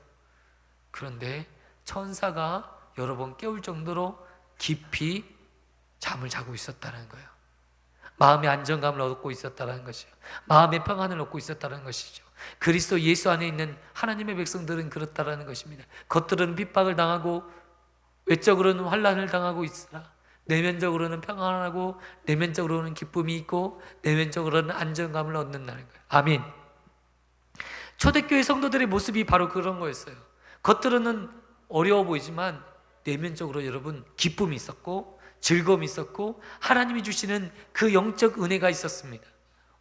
그런데 천사가 여러 번 깨울 정도로 깊이 잠을 자고 있었다는 거예요. 마음의 안정감을 얻고 있었다는 것이죠. 마음의 평안을 얻고 있었다는 것이죠. 그리스도 예수 안에 있는 하나님의 백성들은 그렇다라는 것입니다. 겉으로는 핍박을 당하고 외적으로는 환난을 당하고 있으나 내면적으로는 평안하고 내면적으로는 기쁨이 있고 내면적으로는 안정감을 얻는다는 거예요. 아멘. 초대교회 성도들의 모습이 바로 그런 거였어요. 겉으로는 어려워 보이지만 내면적으로 여러분 기쁨이 있었고 즐거움이 있었고 하나님이 주시는 그 영적 은혜가 있었습니다.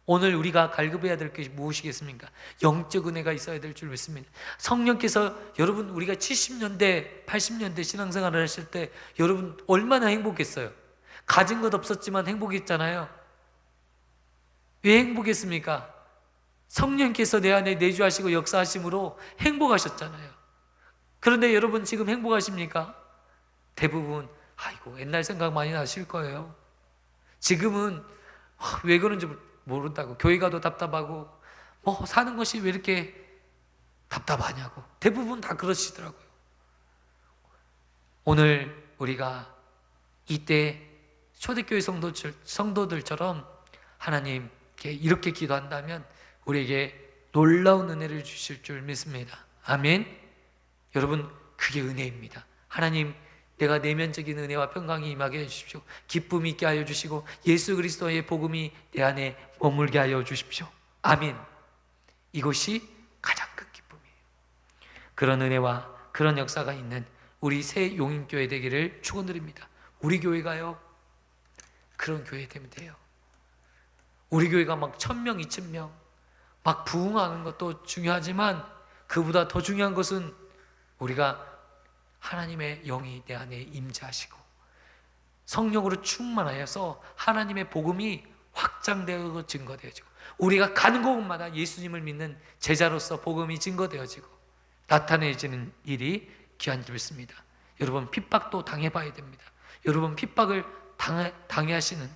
오늘 우리가 갈급해야 될 것이 무엇이겠습니까? 영적 은혜가 있어야 될 줄 믿습니다. 성령께서, 여러분 우리가 70년대 80년대 신앙생활을 하실 때 여러분 얼마나 행복했어요. 가진 것 없었지만 행복했잖아요. 왜 행복했습니까? 성령께서 내 안에 내주하시고 역사하심으로 행복하셨잖아요. 그런데 여러분 지금 행복하십니까? 대부분 아이고 옛날 생각 많이 나실 거예요. 지금은 왜 그런지 모른다고, 교회 가도 답답하고 뭐 사는 것이 왜 이렇게 답답하냐고 대부분 다 그러시더라고요. 오늘 우리가 이때 초대교회 성도들처럼 하나님께 이렇게 기도한다면 우리에게 놀라운 은혜를 주실 줄 믿습니다. 아멘. 여러분 그게 은혜입니다. 하나님, 내가 내면적인 은혜와 평강이 임하게 해주십시오. 기쁨이 있게 하여 주시고 예수 그리스도의 복음이 내 안에 머물게 하여 주십시오. 아멘. 이것이 가장 큰 기쁨이에요. 그런 은혜와 그런 역사가 있는 우리 새 용인교회 되기를 축원드립니다. 우리 교회가요 그런 교회 되면 돼요. 우리 교회가 막 1000명 2000명 막 부흥하는 것도 중요하지만 그보다 더 중요한 것은 우리가 하나님의 영이 내 안에 임재하시고 성령으로 충만하여서 하나님의 복음이 확장되고 증거되어지고 우리가 가는 곳마다 예수님을 믿는 제자로서 복음이 증거되어지고 나타내지는 일이 귀한 줄 믿습니다. 여러분 핍박도 당해봐야 됩니다. 여러분 핍박을 당해하시는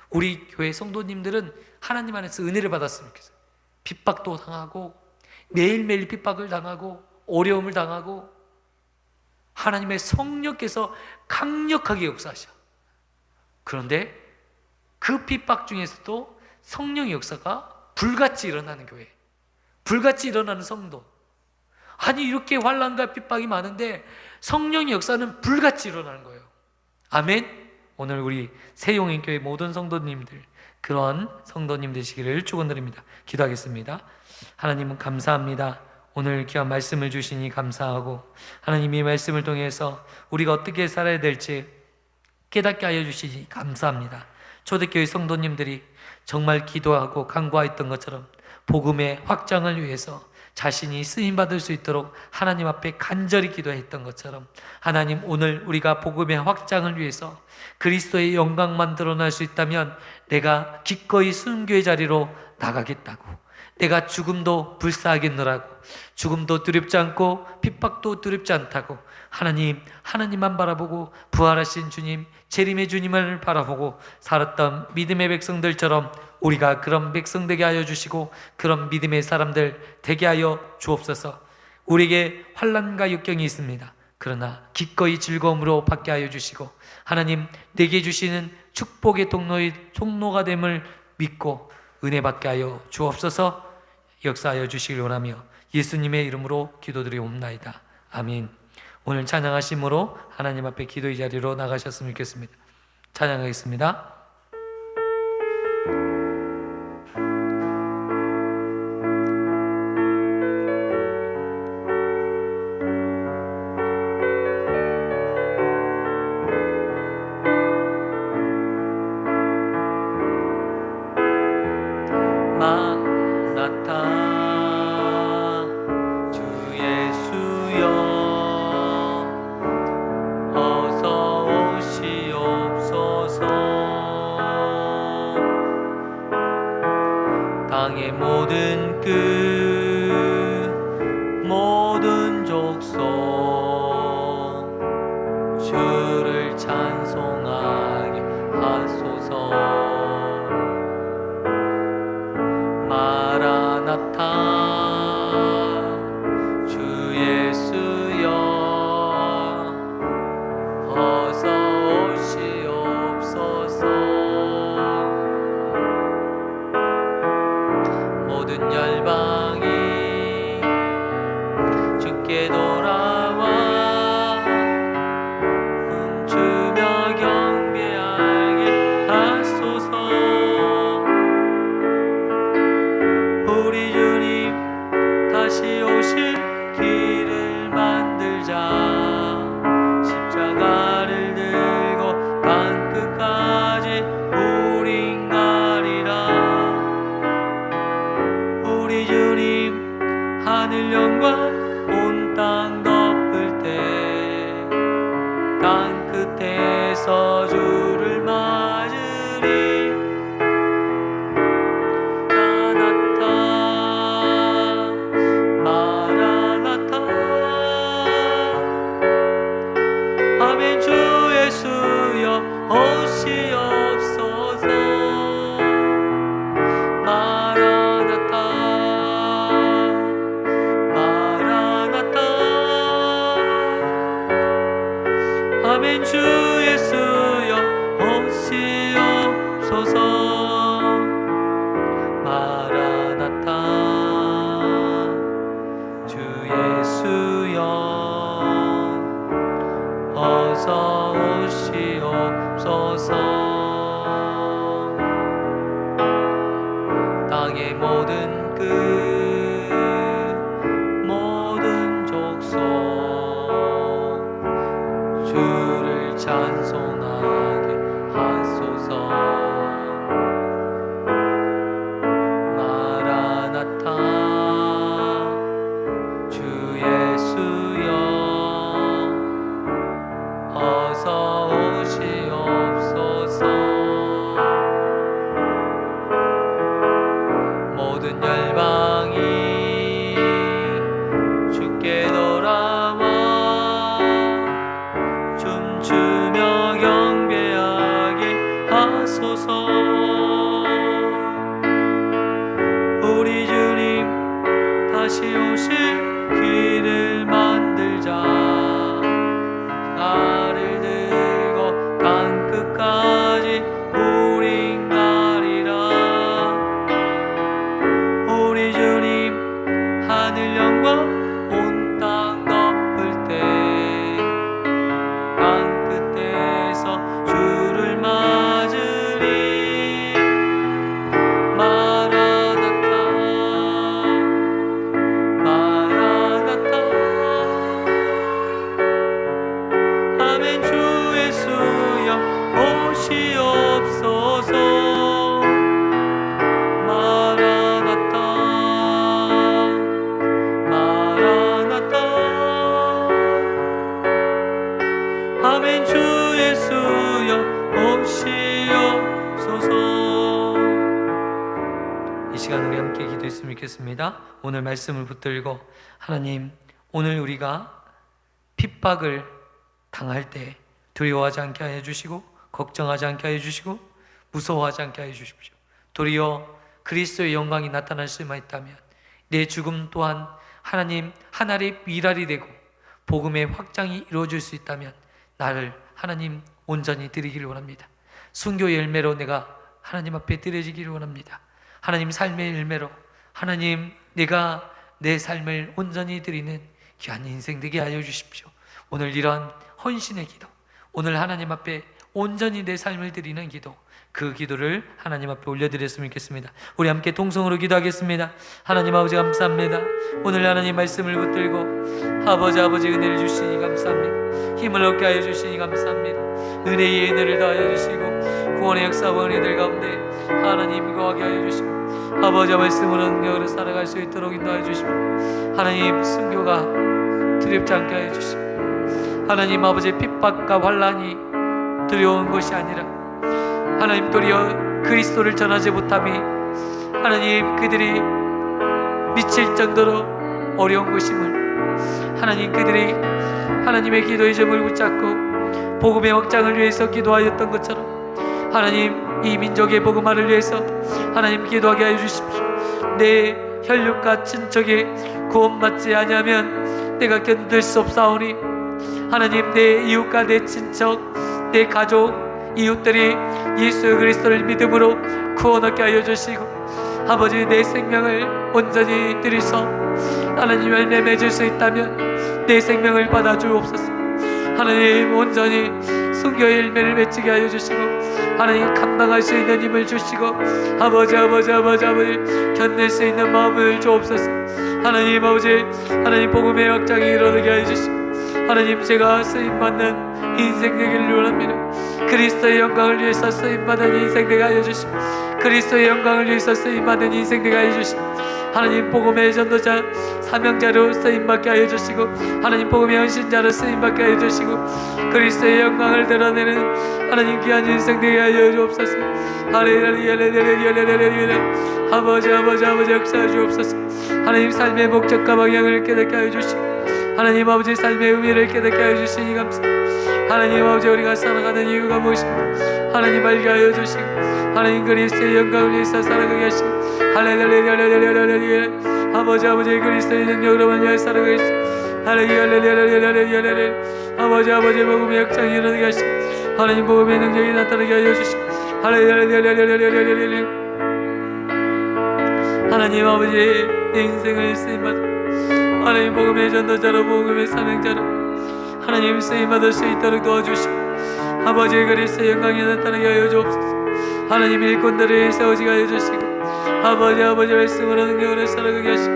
우리 교회 성도님들은 하나님 안에서 은혜를 받았으면 좋겠어요. 핍박도 당하고 매일매일 핍박을 당하고 어려움을 당하고 하나님의 성령께서 강력하게 역사하셔. 그런데 그 핍박 중에서도 성령의 역사가 불같이 일어나는 교회, 불같이 일어나는 성도. 아니 이렇게 환난과 핍박이 많은데 성령의 역사는 불같이 일어나는 거예요. 아멘. 오늘 우리 새용인교회 모든 성도님들 그런 성도님 되시기를 축원드립니다. 기도하겠습니다. 하나님은 감사합니다. 오늘 귀한 말씀을 주시니 감사하고 하나님이 말씀을 통해서 우리가 어떻게 살아야 될지 깨닫게 하여 주시니 감사합니다. 초대교회 성도님들이 정말 기도하고 간구하였던 것처럼 복음의 확장을 위해서 자신이 쓰임받을 수 있도록 하나님 앞에 간절히 기도했던 것처럼 하나님 오늘 우리가 복음의 확장을 위해서 그리스도의 영광만 드러날 수 있다면 내가 기꺼이 순교의 자리로 나가겠다고, 내가 죽음도 불사하겠노라고, 죽음도 두렵지 않고 핍박도 두렵지 않다고 하나님만 바라보고 부활하신 주님, 재림의 주님을 바라보고 살았던 믿음의 백성들처럼 우리가 그런 백성 되게 하여 주시고 그런 믿음의 사람들 되게 하여 주옵소서. 우리에게 환난과 역경이 있습니다. 그러나 기꺼이 즐거움으로 받게 하여 주시고 하나님 내게 주시는 축복의 통로가 됨을 믿고 은혜 받게 하여 주옵소서. 역사하여 주시길 원하며 예수님의 이름으로 기도드리옵나이다. 아멘. 오늘 찬양하심으로 하나님 앞에 기도의 자리로 나가셨으면 좋겠습니다. 찬양하겠습니다. 마나타 주 예수여 어서 오시옵소서. 땅의 모든 끝 모든 족속 주를 찬송하게 하소서. 마라나타 주 예수여 어서 오시옵소서. 모든 열방이 주께 돌아와 춤추며 경배하게 하소서. 우리 주님 다시 오실 길을 만들자. 십자가를 들고 땅끝까지 우린 가리라. 우리 주님 하늘 영광 온 땅 덮을 때 땅끝에서 주를 맞으리. 아멘. 주 예수여 오시옵소서. 마라나타 마라나타. 아멘. 주 예수여 오시옵소서. 마라나타 주 예수여 어서 오시옵소서. 땅의 모든 끝 모든 족속 주를 찬송하게 하소서. 마라나타 주 예수여 어서 오시옵소서. 모든 열방이 주께 돌아와 춤추며 경배하게 하소서. 우리 주님 다시 오실 길을 만들자. 나를 들고 땅끝까지 우린 가리라. 우리 주님 하늘 영광 온 땅 덮을 때 땅끝에서 주를 맞으리. 마라나타 마라나타. 아멘. 주 예수여 오시옵소서. 마라나타 마라나타. 아멘. 주 예수여 오시옵소서. 이 시간 우리 함께 기도했으면 좋겠습니다. 오늘 말씀을 붙들고 하나님, 오늘 우리가 핍박을 당할 때 두려워하지 않게 하여 주시고 걱정하지 않게 하여 주시고 무서워하지 않게 하여 주십시오. 도리어 그리스도의 영광이 나타날 수만 있다면 내 죽음 또한 하나님 하늘의 미랄이 되고 복음의 확장이 이루어질 수 있다면 나를 하나님 온전히 드리기를 원합니다. 순교의 열매로 내가 하나님 앞에 드려지기를 원합니다. 하나님 삶의 열매로 하나님 내가 내 삶을 온전히 드리는 귀한 인생 되게 하여 주십시오. 오늘 이러한 헌신의 기도, 오늘 하나님 앞에 온전히 내 삶을 드리는 기도, 그 기도를 하나님 앞에 올려드렸으면 좋겠습니다. 우리 함께 동성으로 기도하겠습니다. 하나님 아버지 감사합니다. 오늘 하나님 말씀을 붙들고 아버지 은혜를 주시니 감사합니다. 힘을 얻게 하여 주시니 감사합니다. 은혜의 은혜를 더하여 주시고 구원의 역사와 은혜들 가운데 하나님 거하게 하여 주시고 아버지 말씀으로 능력으로 살아갈 수 있도록 인도하여 주시고 하나님 순교가 두렵지 않게 하여 주시고 하나님 아버지 핍박과 환난이 두려운 것이 아니라 하나님 도리어 그리스도를 전하지 못함이 하나님 그들이 미칠 정도로 어려운 것임을 하나님 그들이 하나님의 기도의 점을 붙잡고 복음의 확장을 위해서 기도하였던 것처럼 하나님 이 민족의 복음화를 위해서 하나님 기도하게 하여 주십시오. 내 혈육과 친척이 구원받지 아니하면 내가 견딜 수 없사오니 하나님 내 이웃과 내 친척 내 가족 이웃들이 예수 그리스도를 믿음으로 구원 얻게 하여 주시고 아버지 내 생명을 온전히 드리소 하나님 열매 맺을 수 있다면 내 생명을 받아 주옵소서. 하나님 온전히 순교의 열매를 맺게 하여 주시고 하나님 감당할 수 있는 힘을 주시고 아버지 견딜 수 있는 마음을 주옵소서. 하나님 아버지 하나님 복음의 확장이 이루어지게 하여 주시고 하나님 제가 쓰임받는 인생 되기를 원합니다. 그리스도의 영광을 위해서 쓰임받는 인생 되게 하여 주시고 그리스도의 영광을 위해서 쓰임받는 인생 되게 하여 주시고 하나님 복음의 전도자 사명자로 쓰임받게 하여 주시고 하나님 복음의 헌신자로 쓰임받게 하여 주시고 그리스도의 영광을 드러내는 하나님 귀한 인생 되게 하여 주옵소서. 할렐루야 아버지 역사해 주옵소서. 하나님 삶의 목적과 방향을 깨닫게 하여 주시고 하나님 아버지 삶의 의미를 깨닫게 하여 주시니 감사합니다. 하나님 아버지 우리가 살아가는 이유가 무엇인가 하나님 알게 하여 주시고 하나님 그리스도의 영광을 위해서 살아가게 하시고 할렐루야 아버지 그리스도의 능력으로 말미암아 살아가게 하시고 할렐루야 아버지 복음의 역장이 일어나게 하시고 하나님 복음의 능력이 나타나게 하여 주시고 할렐루야 하나님 아버지 내 인생을 쓰임받아 하나님 복음의 전도자로 복음의 사명자로 하나님 쓰임받을 수 있도록 도와주시고 아버지 그리스도의 영광이 나타나게 하여 주옵소서. 하나님 일꾼들을 세우지게 하여 주시고 아버지 말씀으로 능력으로 살아가게 하시고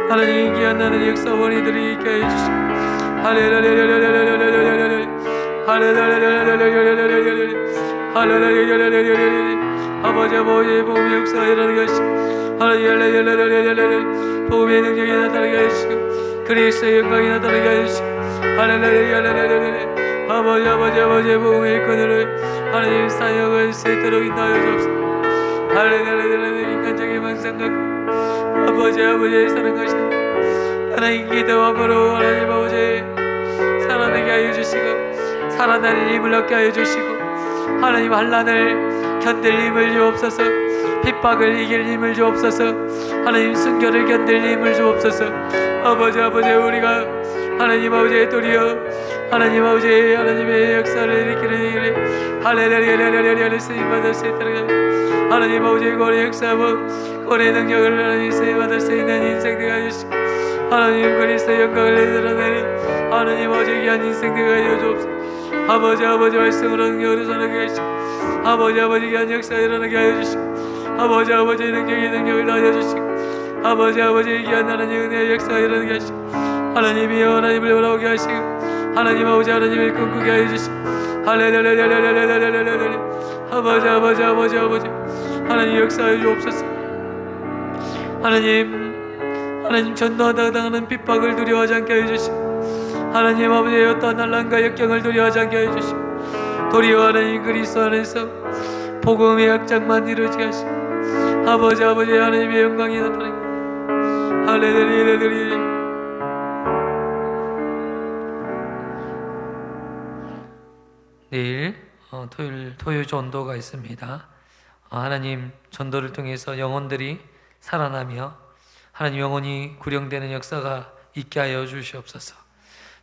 하나님 귀한 나는 역사 원인들이 있게 하여 주시고 아버지 복음의 역사가 일어나게 하시고 하나님 복음의 능력이 나타나게 하시고 그리스도의 영광이 나타나게 하여 주시고 아버지 복음의 일꾼으로 하나님 사역을 수 있도록 인도하여 주옵소서. 인간적인 망상과 아버지의 사는 것이다. 하나님 기도함으로 하나님 아버지 살아나게 하여 주시고 살아날 힘을 얻게 하여 주시고 하나님 환난을 견딜 힘을 주옵소서. 핍박을 이길 힘을 주옵소서. 하나님 순교를 견딜 힘을 주옵소서. 아버지 우리가 하나님 아버지의 도리어 하나님 아버지 하나님의 역사를 일으키는 일에 할렐루야 쓰임받을 수 있도록 하나님 아버지의 권의 역사하고 권의 능력을 하나님 쓰임받을 수 있는 인생 되게 하여 주시고 하나님 그리스도의 영광을 드러내는 하나님 아버지 귀한 인생 되게 하여 주옵소서. 아버지 말씀으로 능력으로 살아가게 하시고 아버지 귀한 역사 일어나게 하여 주시고 아버지 능력을 더하여 주시고 아버지 귀한 하나님 은혜의 역사 일어나게 하시고 하나님이여 하나님을 돌아오게 하시고 하나님 아버지 하나님을 꿈꾸게 하여 주시고 할렐루야 아버지 하나님 역사하여 주옵소서. 하나님 전도하다가 당하는 핍박을 두려워하지 않게 하여 주시고 하나님 아버지의 어떠한 난란과 역경을 두려워하지 않게 하여 주시고 도리어 하나님 그리스도 안에서 복음의 확장만 이루어지게 하시고 아버지 하나님의 영광이 나타나게 할렐루야. 내일 토요일 전도가 있습니다. 하나님 전도를 통해서 영혼들이 살아나며 하나님 영혼이 구령되는 역사가 있게 하여 주시옵소서.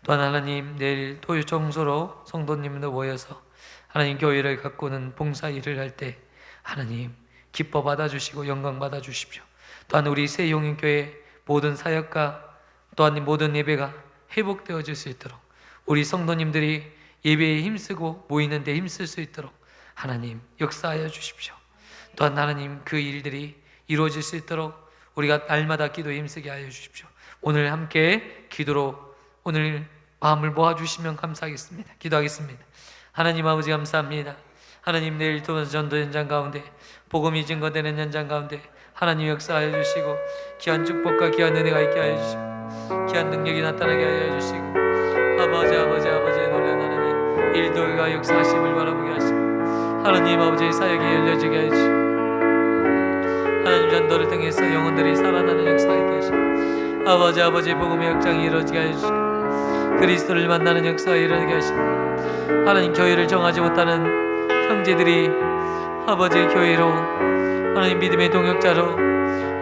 또한 하나님 내일 토요 청소로 성도님들 모여서 하나님 교회를 가꾸는 봉사 일을 할 때 하나님 기뻐 받아주시고 영광 받아주십시오. 또한 우리 새용인교회 모든 사역과 또한 모든 예배가 회복되어질 수 있도록 우리 성도님들이 예배에 힘쓰고 모이는 데 힘쓸 수 있도록 하나님 역사하여 주십시오. 또한 하나님 그 일들이 이루어질 수 있도록 우리가 날마다 기도에 힘쓰게 하여 주십시오. 오늘 함께 기도로 오늘 마음을 모아주시면 감사하겠습니다. 기도하겠습니다. 하나님 아버지 감사합니다. 하나님 내일 또 전도 현장 가운데 복음이 증거되는 현장 가운데 하나님 역사하여 주시고 귀한 축복과 귀한 은혜가 있게 하여 주시고 귀한 능력이 나타나게 하여 주시고 아버지의 놀란 하나님 일도가 역사하심을 바라보게 하시고 하나님 아버지의 사역이 열려지게 하여 주시고 하나님 전도를 통해서 영혼들이 살아나는 역사가 있게 하시고 아버지의 복음의 역장이 이루어지게 하여 주시고 그리스도를 만나는 역사가 일어나게 하시고 하나님 교회를 정하지 못하는 형제들이 아버지의 교회로 하나님 믿음의 동역자로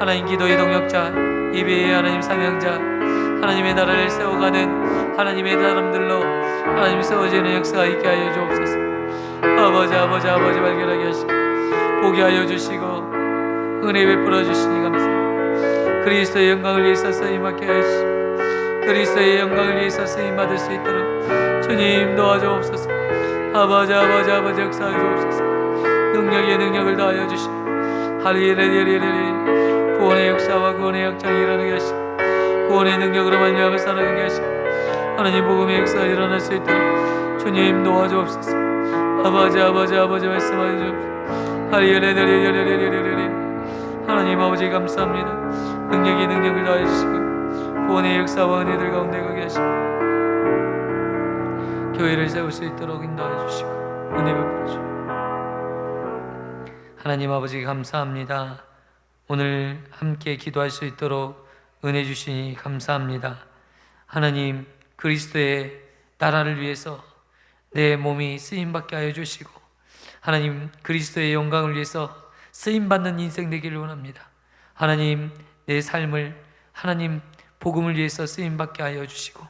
하나님 기도의 동역자 예배의 하나님 사명자 하나님의 나라를 세워가는 하나님의 사람들로 하나님 세워지는 역사가 있게 하여 주옵소서. 아버지 발견하게 하시고 보게 하여 주시고 은혜 베풀어 주시니 감사합니다. 그리스도의 영광을 위해서 쓰임받게 하시고 그리스도의 영광을 위해서 쓰임받을 수 있도록 주님 도와주옵소서. 아버지 역사하여 주옵소서. 능력의 능력을 더하여 주시고 할렐루야 구원의 역사와 구원의 역장이 일어나게 하시고 구원의 능력으로 말미암아 살아가게 하시고 하나님 복음의 역사가 일어날 수 있도록 주님 도와주옵소서. 아버지 말씀하여 주옵소서. 할렐루야 하나님 아버지 감사합니다. 능력을 더하여 주시고 구원의 역사와 은혜들 가운데 가게 하시고 교회를 세울 수 있도록 인도하여 주시고 은혜 베풀어 주시고 하나님 아버지 감사합니다. 오늘 함께 기도할 수 있도록 은혜 주시니 감사합니다. 하나님 그리스도의 나라를 위해서 내 몸이 쓰임받게 하여 주시고 하나님 그리스도의 영광을 위해서 쓰임받는 인생 되기를 원합니다. 하나님 내 삶을 하나님 복음을 위해서 쓰임받게 하여 주시고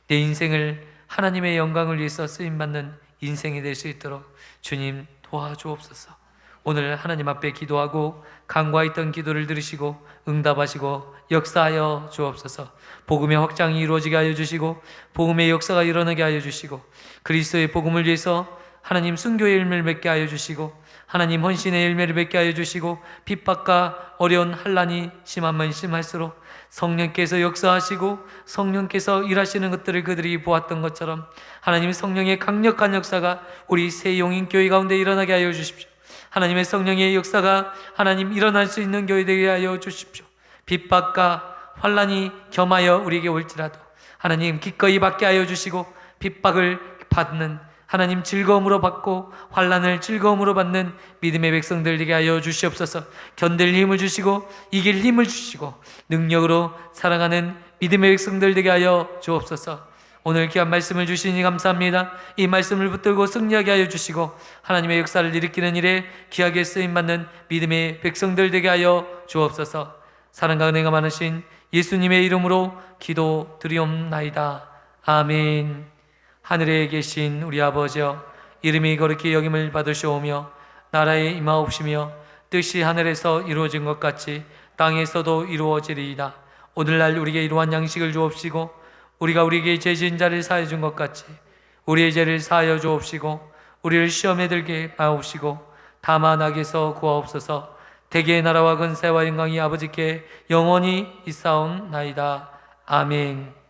내 인생을 하나님의 영광을 위해서 쓰임받는 인생이 될 수 있도록 주님 도와주옵소서. 오늘 하나님 앞에 기도하고 간구했던 기도를 들으시고 응답하시고 역사하여 주옵소서. 복음의 확장이 이루어지게 하여 주시고 복음의 역사가 일어나게 하여 주시고 그리스도의 복음을 위해서 하나님 순교의 열매를 맺게 하여 주시고 하나님 헌신의 열매를 맺게 하여 주시고 핍박과 어려운 환난이 심하면 심할수록 성령께서 역사하시고 성령께서 일하시는 것들을 그들이 보았던 것처럼 하나님의 성령의 강력한 역사가 우리 새용인교회 가운데 일어나게 하여 주십시오. 하나님의 성령의 역사가 하나님 일어날 수 있는 교회 되게 하여 주십시오. 핍박과 환난이 겸하여 우리에게 올지라도 하나님 기꺼이 받게 하여 주시고 핍박을 받는 하나님 즐거움으로 받고 환난을 즐거움으로 받는 믿음의 백성들 되게 하여 주시옵소서. 견딜 힘을 주시고 이길 힘을 주시고 능력으로 살아가는 믿음의 백성들 되게 하여 주옵소서. 오늘 귀한 말씀을 주시니 감사합니다. 이 말씀을 붙들고 승리하게 하여 주시고 하나님의 역사를 일으키는 일에 귀하게 쓰임받는 믿음의 백성들 되게 하여 주옵소서. 사랑과 은혜가 많으신 예수님의 이름으로 기도드리옵나이다. 아멘. 하늘에 계신 우리 아버지여 이름이 거룩히 여김을 받으시오며 나라에 임하옵시며 뜻이 하늘에서 이루어진 것 같이 땅에서도 이루어지리이다. 오늘날 우리에게 이러한 양식을 주옵시고 우리가 우리에게 죄 지은 자를 사하여 준 것 같이 우리의 죄를 사하여 주옵시고 우리를 시험에 들게 마옵시고 다만 악에서 구하옵소서. 대개의 나라와 근세와 영광이 아버지께 영원히 있사옵나이다. 아멘.